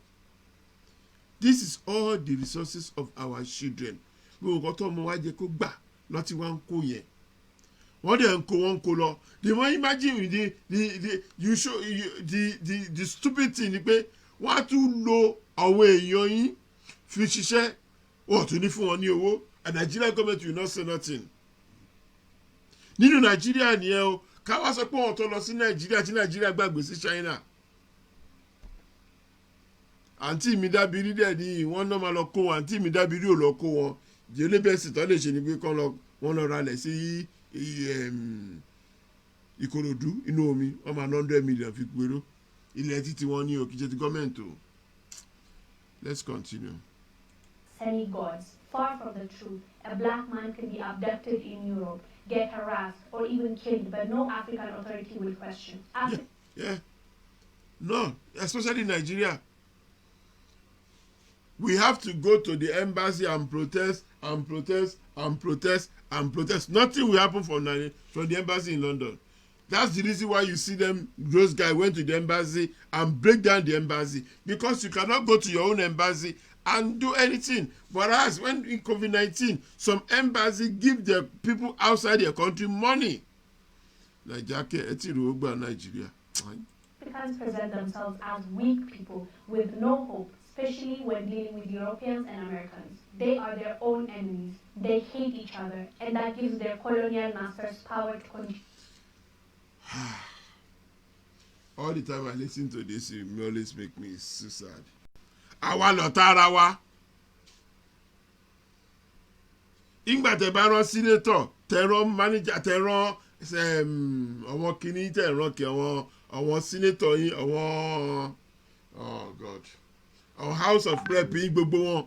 this is all the resources of our children gbogbo nǹkan tó ọmọ wa jẹ kó gbà lọ́tí wá ń kó yẹn wọ́n dẹ̀ ń kó wọ́n ń kó lọ the more imagine the stupid thing ni pé wọ́n á tún lo àwọn èèyàn yín fi ṣiṣẹ́ wọ́n tún ní fún wọn ní owó and Nigerian government will not say nothing nínú Nàìjíríà nìyẹn o ká wá sọ pé wọ́n tó lọ sí Nàìjíríà tí Nàìjíríà gbàgbé sí China àǹtí mi dábìrí dẹ̀ ní wọ́n náà máa lọ kó wọn àǹtí mi dábìrí ò lọ kó wọn jẹ́lẹ́bẹ̀sì tó lè ṣe ni pé wọ́n lọ ralẹ̀ sí Ìkòròdú inú omi wọ́n máa 100 million fi gbèrò ilẹ̀ títí wọn ní òkìjẹ́ ti gọ́ọ̀mẹ̀ntì o. Let's continue. Semi-gods, far from the truth. A black man can be abducted in Europe, get harassed, or even killed, but no African authority will question. Yeah. No, especially Nigeria. We have to go to the embassy and protest and protest and protest and protest. Nothing will happen from the embassy in London. That's the reason why you see them, those guys went to the embassy and break down the embassy because you cannot go to your own embassy and do anything. Whereas when in COVID-19, some embassy give the people outside their country money. Nigeria. Africans present themselves as weak people with no hope, especially when dealing with Europeans and Americans. They are their own enemies. They hate each other, and that gives their colonial masters power to control. All the time I listen to this, it always make me so sad. Àwa lọ̀tá ara wa. Ìgbà tẹ́ bá rán senator, tẹ́ rán manager, tẹ́ rán àwọn kìíní, tẹ́ rán kí àwọn senator yín, àwọn oh God, àwọn house of rep yín gbogbo wọn,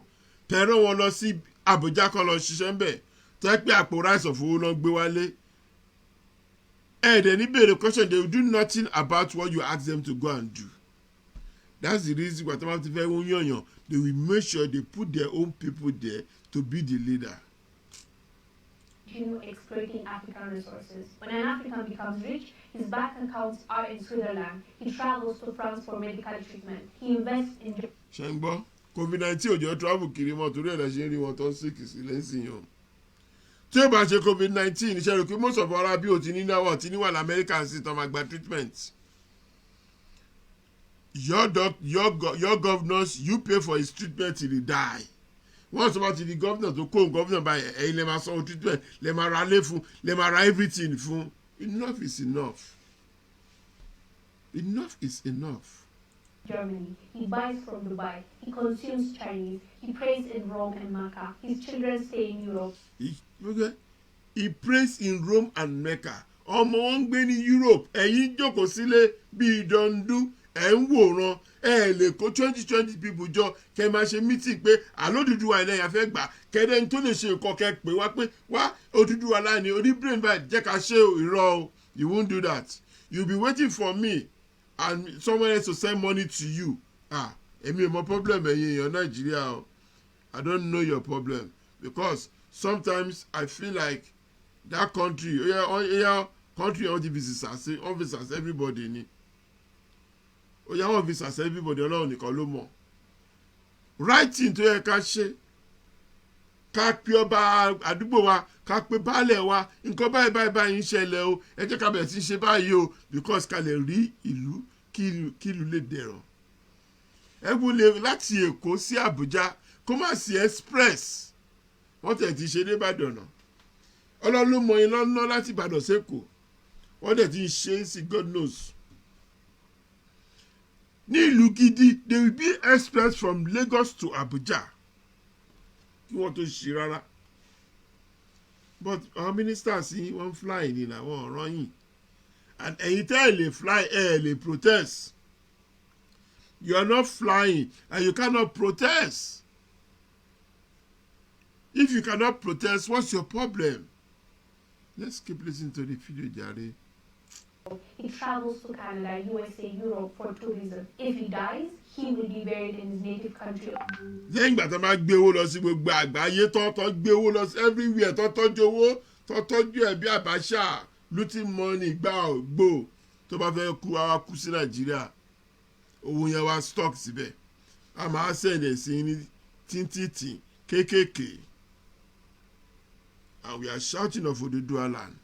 tẹ́ rán wọn lọ sí Abuja kan lọ ṣiṣẹ́ ń bẹ̀, tẹ́ pé àpò rice of owó náà gbé wálé. Then the question, they will do nothing about what you ask them to go and do. That's the reason why they will make sure they put their own people there to be the leader. Exploiting African resources. When an African becomes rich, his bank accounts are in Switzerland. He travels to France for medical treatment. He invests in... Shengbo, COVID-19 ò jẹ́ travel kiri mọ́ torí ẹ̀dá ṣe ń rí wọn tó ń sick sílẹ̀ sí yàn tí ó bá ṣe COVID-19 iṣẹ́ rẹ̀ pé most of ara bí o ti ní náwó ti níwà lamẹ́ríkà sí tó máa gba treatment your governors you pay for his treatment till he die wọ́n sọ bá ti di governor tó kó governor báyìí ẹ̀yin lè máa sanwó treatment lè máa ra ilé fún lè máa ra everything fún enough is enough Germany. He buys from Dubai. He consumes Chinese. He prays in Rome and Mecca. His children stay in Europe. He prays in Rome and Mecca. Ọmọ wọn gbé ní Europe. Ẹ̀yin jókòó sílé bíi dọ̀ndú. Ẹ̀ ń wòran. Ẹ lè kó 20 people jọ. Kẹ́ máa ṣe meeting pé àlódùdúwà ilẹ̀ yẹn fẹ́ gbà. Kẹ́dẹ́ tó lè ṣe nǹkan kẹ́ pé wá pé wá Odùduwà láàánú orí brain báyìí jẹ́ ká ṣe ìrọ̀ o. You won't do that. You'll be waiting for me. And someone else to send money to you. Èmi ò mọ problem ẹ̀yin èèyàn Nàìjíríà o. I don't know your problem because sometimes I feel like that country country all the visitors everybody ni. All visitors everybody Ọlọ́run nìkan ló mọ̀. Right thing tó yẹ ká ṣe. Ká pe ọba àdúgbò wa ká pe baálẹ̀ wa nǹkan báyìí ń ṣẹlẹ̀ o ẹ jẹ́ ká bẹ̀rẹ̀ sí ṣe báyìí o because ká lè rí ìlú kí ìlú lè dẹ̀rọ̀ ẹ̀bùn lè láti Èkó sí Àbújá kó má sí express wọ́n tẹ̀ ti ṣe débàdàn náà Ọlọ́run ló mọ iná ná láti Ìbàdàn sẹ́kọ̀ọ́ wọ́n dẹ̀ ti ń ṣe é sí God knows ní ìlú gidi there will be express from Lagos to Abuja kí wọ́n tó ṣe rárá but our ministers yìí wọ́n fly ní làwọn ọ̀ràn yìí and ẹ̀yin tẹ́ ẹ̀ lè fly ẹ̀ lè protest you are not flying and you cannot protest if you cannot protest what's your problem let's keep listening to the video jare. He travels to Canada, USA, Europe for tourism. If he dies, he will be buried in his native country. Lẹ́yìn ìgbà tó máa gbé owó lọ sí gbogbo àgbáyé tó gbé owó lọ sí everywhere tó tọ́jú owó tó tọ́jú ẹ̀ bí Abacha looting money gbà ògbó tó bá fẹ́ kú àwa kú sí Nàìjíríà owó yẹn wá stock síbẹ̀ a máa sẹ̀lẹ̀ sí ní tíntìntì kéékèèké and we are shouting of Oduduwa land.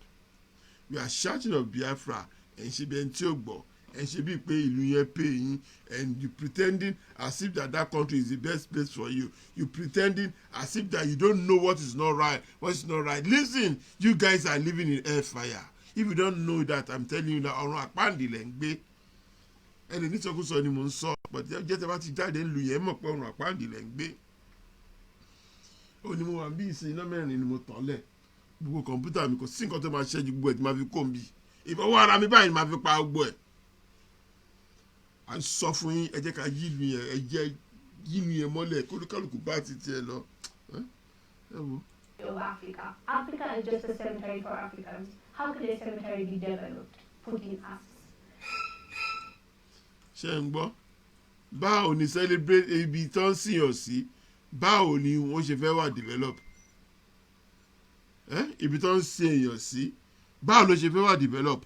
We are shouting of Biafra and ṣe bí ẹni tí ó gbọ́ and ṣe bí pé ìlú yẹn pè yín and you pretending as if that country is the best place for you. You pretending as if that you don't know what is not right. Listen, you guys are living in hellfire. If you don't know that, I'm telling you that ọ̀run àpáǹdì lẹ̀ ń gbé. Ẹni nítòkùsọ ni mò ń sọ but jẹ́ tẹ́ bá ti jáde ńlu yẹn mọ̀ pé ọ̀run àpáǹdì lẹ̀ ń gbé. Ó ní mo wà bí ìsìn iná mẹ́rin ni mo tàn lẹ̀. Gbogbo kọ̀mpútà mi kò sí nǹkan tó máa ṣẹ́jú gbogbo ẹ̀ tí máa fi kó mi ìfọwọ́ ara mi báyìí ni máa fi pa gbogbo ẹ̀ à ń sọ fún yín ẹ jẹ́ ká yí ìlú yẹn ẹ jẹ́ yí ìlú yẹn mọ́lẹ̀ kólúkálùkù bá ti tiẹ̀ lọ. Africa is just a cemetery for Africans. How can a cemetery be developed? Putin asks. ṣé ń gbọ́ báwo ni celebrate ibi tó ń sìn ọ̀ sí báwo ni wọ́n ṣe fẹ́ wà develop ibi tó ń sin èèyàn sí báwo ló ṣe fẹ́ wà develop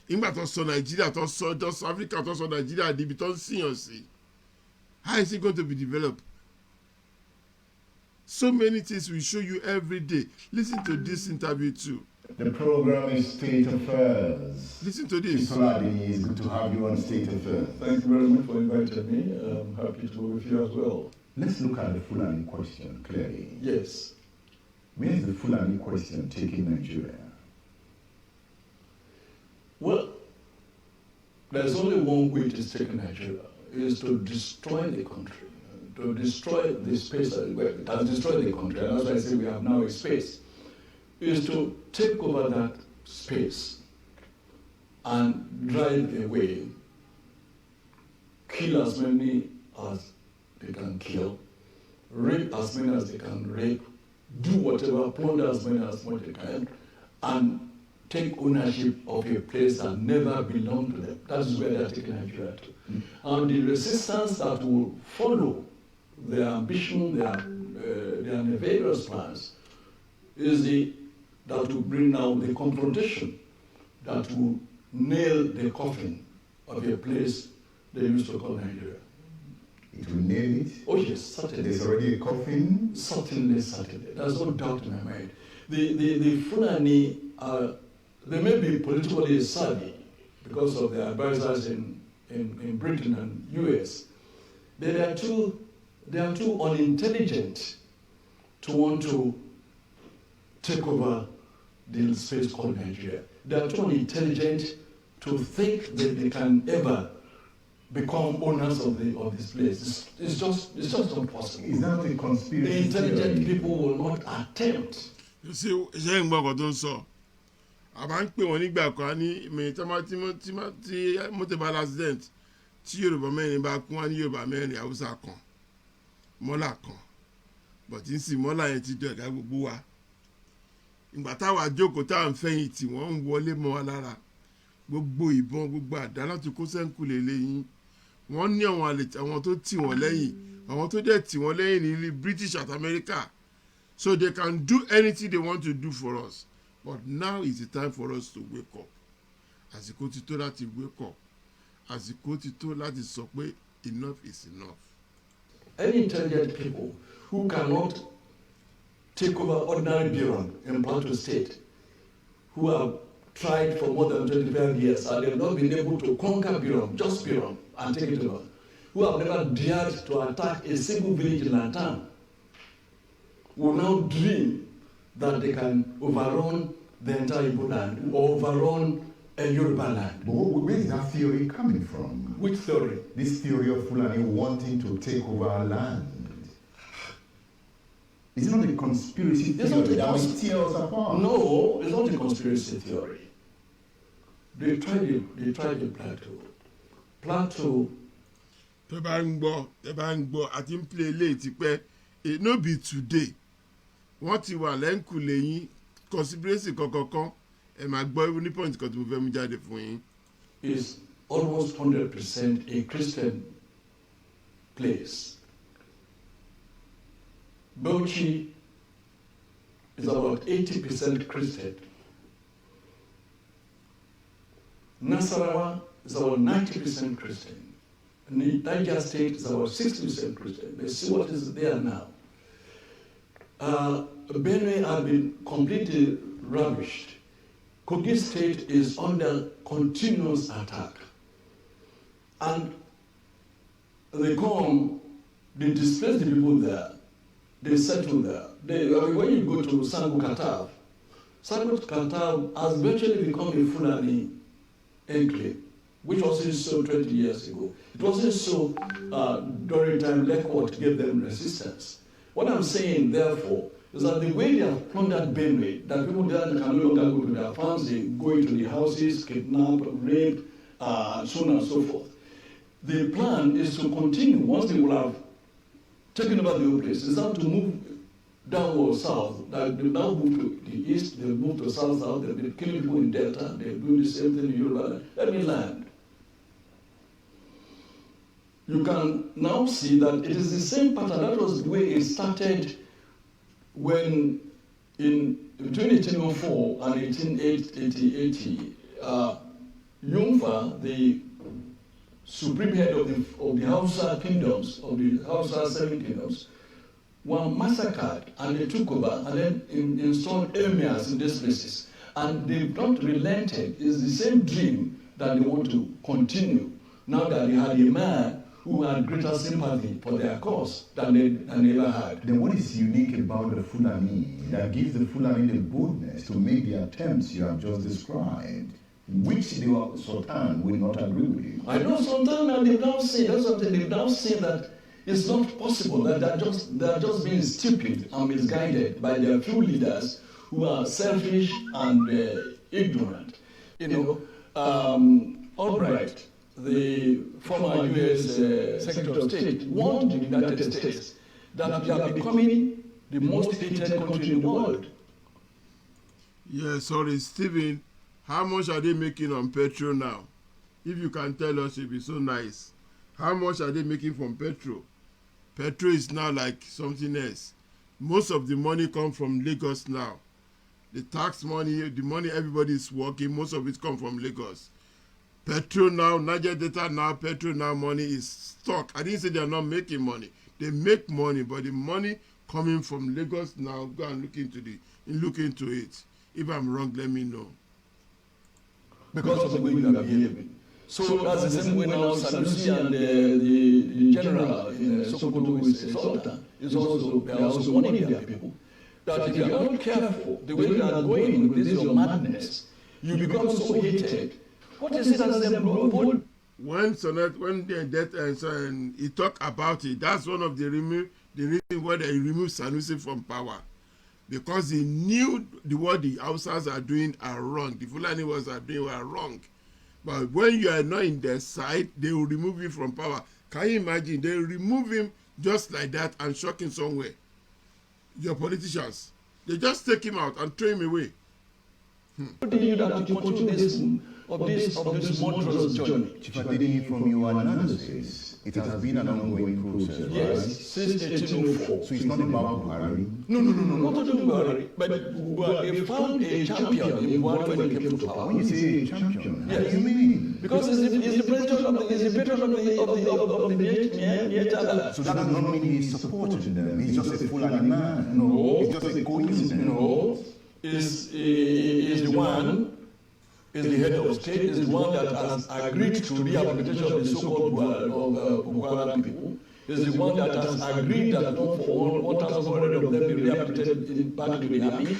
nígbà tó sọ Nàìjíríà tó sọ Africa tó sọ Nàìjíríà di ibi tó ń sin èèyàn sí how is it going to be developed? So many things we show you every day. Listen to this interview too. The program is State Affairs. Listen to this. Isoladi, it's good to have you on State Affairs. Thank you very much for inviting me. I'm happy to be with you as well. Let's look at the Fulani question clearly. Yes. Where is the Fulani question taking Nigeria? Well, there's only one way to take Nigeria, is to destroy the country, to destroy the space. Well, it has destroyed the country, and as I say, we have now a space, is to take over that space and drive away, kill as many as they can kill, rape as many as they can rape, do whatever, plunder as many as they can, and take ownership of a place that never belonged to them. That is where they are taking Nigeria to. And the resistance that will follow their ambition, their nefarious plans, is that will bring now the confrontation that will nail the coffin of a place they used to call Nigeria. It will nail it. Oh yes, certainly. There's already a coffin. Certainly. There's no doubt in my mind. The Fulani are, they may be politically savvy because of their advisors in Britain and US, but they are too unintelligent to want to take over the space called Nigeria. They are too unintelligent to think that they can ever become owners of this place. It's just not possible. It's not a conspiracy. The intelligent people will not attempt. You see, ṣé ń gbọ́ ọkọ̀ tó ń sọ? Àbá ń pè wọ́n nígbà kan ní tí mọ́tò bá l'accident tí Yorùbá mẹ́rin bá kún wá ní Yorùbá mẹ́rin Haúsá kan mọ́là kan but ń sì mọ́là yẹn ti jọ ẹ̀dá gbogbo wa. Ìgbà táwa jókòó táwa ń fẹ̀yìntì wọ́n ń wọlé mọ́ wa lára gbogbo ìbọn gbogbo àdá láti kó sẹ́ńkù lélẹ́yìn wọ́n ní àwọn tó tì wọ́n lẹ́yìn àwọn tó dẹ̀ tì wọ́n lẹ́yìn ní British at America. So they can do anything they want to do for us. But now is the time for us to wake up. Àsìkò ti tó láti wake up. Àsìkò ti tó láti sọ pé enough is enough. Any intelligent people who cannot take over ordinary Biram in Plateau State, who have tried for more than 25 years and they have not been able to conquer Biram, just Biram, and take it over, who have never dared to attack a single village in Lantan, will now dream that they can overrun the entire Igbo land or overrun a Yoruba land. But where is that theory coming from? Which theory? This theory of Fulani wanting to take over our land. It's not a conspiracy theory that will tear us apart. No, it's not a conspiracy theory. They tried in Plateau. Plateau. Tẹ́ bá ń gbọ́ àti ń play late pẹ́ it no be today. Wọ́n ti wà lẹ́ńkùlé yín conspiracy kankan ẹ máa gbọ́ ní point kan tí mo fẹ́ mú jáde fún yín. Is almost 100% a Christian place. Bauchi is about 80% Christian. Nasarawa is about 90% Christian. Niger State is about 60% Christian. Let's see what is there now. Benue have been completely ravished. Kogi State is under continuous attack. And they displace the people there, they settle there. When you go to Sangu Katav has virtually become a Fulani enclave, which wasn't so 20 years ago. It wasn't so during time Lekot gave them resistance. What I'm saying, therefore, is that the way they have plundered Benue, that people there can no longer go to their farms, they go into the houses, kidnap, rape, so on and so forth. The plan is to continue, once they will have taken over the whole place, is now to move downward south. They now move to the east, they move to south, they've been killing people in Delta, they're doing the same thing in Yoruba. Let me land. You can now see that it is the same pattern. That was the way it started when between 1804 and 1880, Yungfa, the supreme head of the Hausa kingdoms, of the Hausa 7 kingdoms, were massacred and they took over and then installed emirs in these places. And they've not relented. It's the same dream that they want to continue now that they had a man who had greater sympathy for their cause than they ever had. Then what is unique about the Fulani that gives the Fulani the boldness to make the attempts you have just described, which the Sultan will not agree with you? I know Sultan, and they've now said, that's something they've now said, that it's not possible, that they are just being stupid and misguided by their few leaders who are selfish and ignorant. Albright, the former U.S. Secretary of State, warned the United States that we are becoming the most hated country in the world. Yeah, sorry, Stephen, how much are they making on petrol now? If you can tell us, it'd be so nice. How much are they making from petrol? Petrol is now like something else. Most of the money comes from Lagos now. The tax money, the money everybody is working, most of it comes from Lagos. Petrol now, Niger Delta now, Petrol now money is stuck. I didn't say they are not making money. They make money, but the money coming from Lagos now, go and look into it. If I'm wrong, let me know. Because of the way you are behaving. So that's the same way now Sanusi and the general in Sokoto, who is a sultan, is also, they are also warning their people that if you are not careful, the way you are going with this your madness, you become so hated. What is it as them role? When the death and he talked about it, that's one of the reason why they removed Sanusi from power. Because he knew what the Hausas are doing are wrong, the Fulani was are doing are wrong. But when you are not in their side, they will remove you from power. Can you imagine? They remove him just like that and shock him somewhere. Your politicians, they just take him out and throw him away. What did you have to continue this monstrous journey? Chief Adeyemi, from your analysis, it has been an ongoing process, yes, right? Since 1804. So it's not about Buhari? No, not about Buhari. But they found a champion in Buhari when he came to power. When you say a champion, yes. What do you mean? Because he's the president of the So that does not mean he's supporting them. He's just a Fulani man. No. It's just a coincidence. No. Is the one, is the head of state, is the one that has agreed to rehabilitation of the so-called Boko Haram people, is the one that has agreed that for 1,400 of them be rehabilitated back to the army.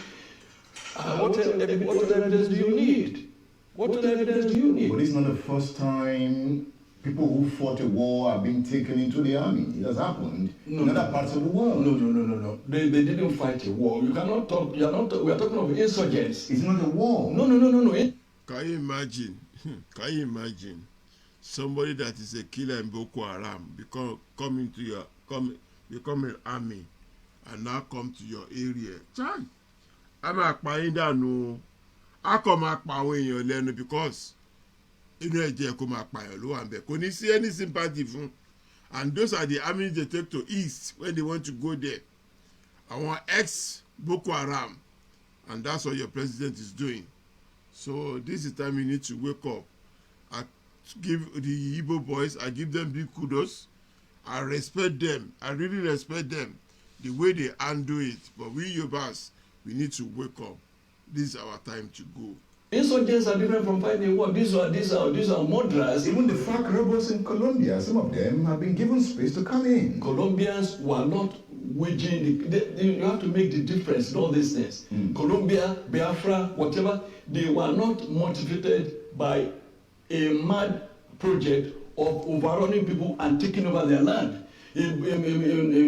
What evidence do you need? What evidence do you need? But it's not the first time people who fought a war are being taken into the army. It has happened in other parts of the world. No. They didn't fight a war. You cannot talk. We are talking of insurgents. It's not a war. No. Can you imagine? Can you imagine somebody that is a killer in Boko Haram become an army and now come to your area? Chan, I'm a painda no. I come a pawing lẹ́nu because inú ẹ̀jẹ̀ kó máa pààyàn ló wà ń bẹ̀ kò ní sí any sympathy fún, and those are the armies they take to east when they want to go there. Àwọn ex Boko Haram, and that's what your president is doing. So this is the time you need to wake up. I give the Igbo boys, I give them big kudos. I respect them. I really respect them, the way they handle it. But we Yorubas, we need to wake up. This is our time to go. Insurgents are different from fighting war. These are murderers. Even the FARC rebels in Colombia, some of them have been given space to come in. Colombians were not waging you have to make the difference in all these things. Colombia, Biafra, whatever, they were not motivated by a mad project of overrunning people and taking over their land. In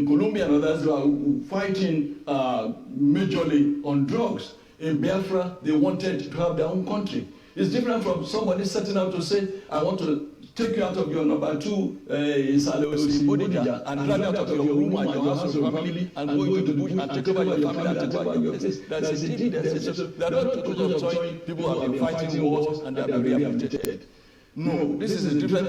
Colombia and others, they were fighting majorly on drugs. In Biafra, they wanted to have their own country. It's different from somebody setting out to say, I want to take you out of your number 2 Bodija and drag you out of your room and your house and your family and go into the bush and take over your family and take over your place. That's indeed. There are not people of people have been fighting wars and they have been rehabilitated. No, this is a different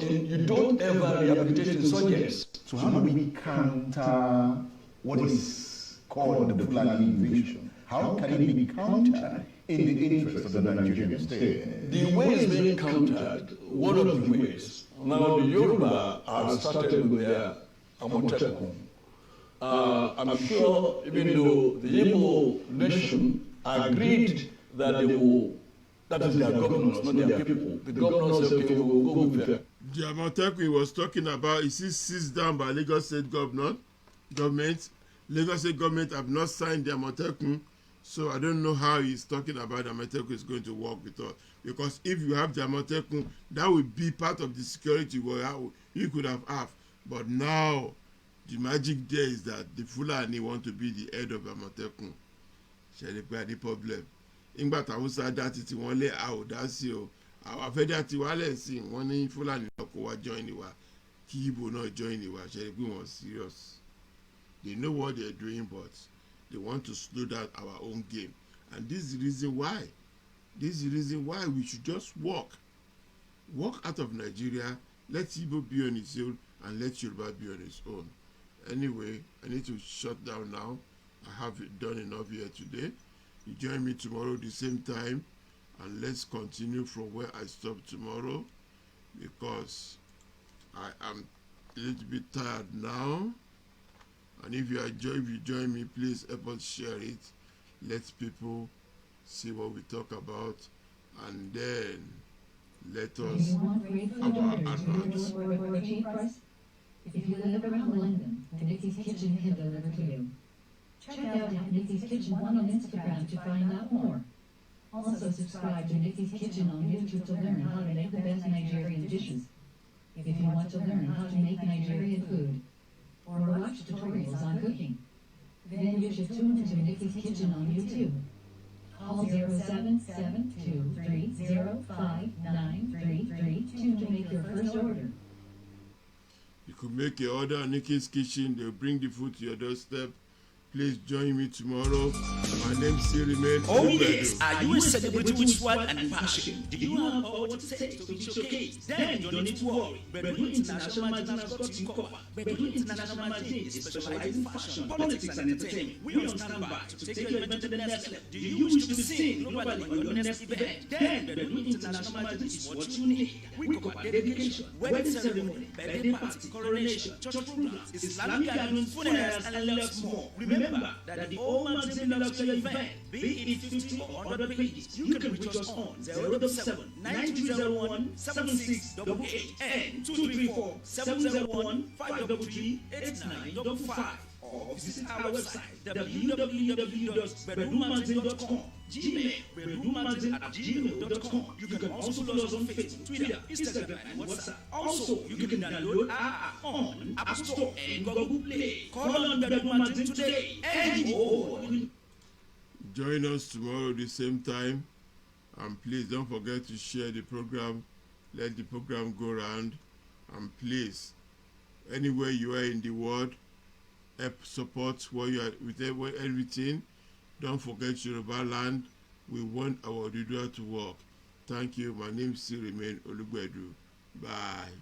thing. You don't ever rehabilitate insurgents. So how do we counter what is called the Fulani invasion? How can it be countered in the interest of the Nigerian state? The way it's being countered, one of the ways. Now the Yoruba have started with their Amotekun. I'm sure even though the Igbo nation agreed that they will, that is their governors, not their people. The governors said, okay, we will go with them. The Amotekun he was talking about, is he seized down by Lagos State government. Lagos State government have not signed the Amotekun. So I don't know how he's talking about the Amotekun is going to work with us. Because if you have the Amotekun, that would be part of the security you could have. But now, the magic there is that the Fulani want to be the head of Amotekun. Shall they be the problem? Ìgbà táwọn sá dá títí wọn lé àwọn dá sí o. Àwọn afẹ́dá tí wàá lẹ̀ sí wọn ní Fulani náà kó wá join wa. Kí Igbo náà join wa. Shall they be more serious? They know what they're doing, but they want to slow down our own game. And this is the reason why. This is the reason why we should just walk out of Nigeria, let Igbo be on his own, and let Yoruba be on his own. Anyway, I need to shut down now. I have done enough here today. You join me tomorrow the same time. and let's continue from where I stop tomorrow, because I am a little bit tired now. And if you join me, please help us share it. Let people see what we talk about, and then let us our advance. If you live around London, the Nikki's Kitchen can deliver to you. Check out Nikki's Kitchen 1 on Instagram to find out more. Also subscribe to Nikki's Kitchen on YouTube to learn how to make the best Nigerian dishes. If you want to learn how to make Nigerian food, or watch tutorials on cooking, then you should tune into Nikki's Kitchen on YouTube. Call 0772305933 to make your first order. You could make your order at Nikki's Kitchen. They'll bring the food to your doorstep. Please join me tomorrow. My name is Sirimen. Oh yes, are you a celebrity with swag and passion? Do you have all what it takes to be showcased? Then you don't need to worry. Bedouin International Magazine has got you covered. Bedouin International Magazine is specialized in fashion, politics and entertainment. We are on standby to take your event to the next level. Do you wish to be seen globally on your next event? Then Bedouin International Magazine is what you need. We cover dedication, wedding ceremony, birthday party, coronation, church programs, Islamic gatherings, funerals, and lots more. Remember that the All Magazine loves your event, be it 50 or 100 pages. You can reach us on 077-9301-7688 and 234-701-533-8955. Or visit our website www.bedroomagazine.com, Gmail, bedroomagazine@gmail.com. You can also follow us on Facebook, Twitter, Instagram, and WhatsApp. Also, you can download our app on App Store and Google Play. Call on Bedroom Magazine today and join us tomorrow the same time, and please don't forget to share the program. Let the program go round, and please, anywhere you are in the world, help support what you are with everything. Don't forget Yoruba land. We want our Oduduwa to work. Thank you. My name is Sirimen Olugbedu. Bye.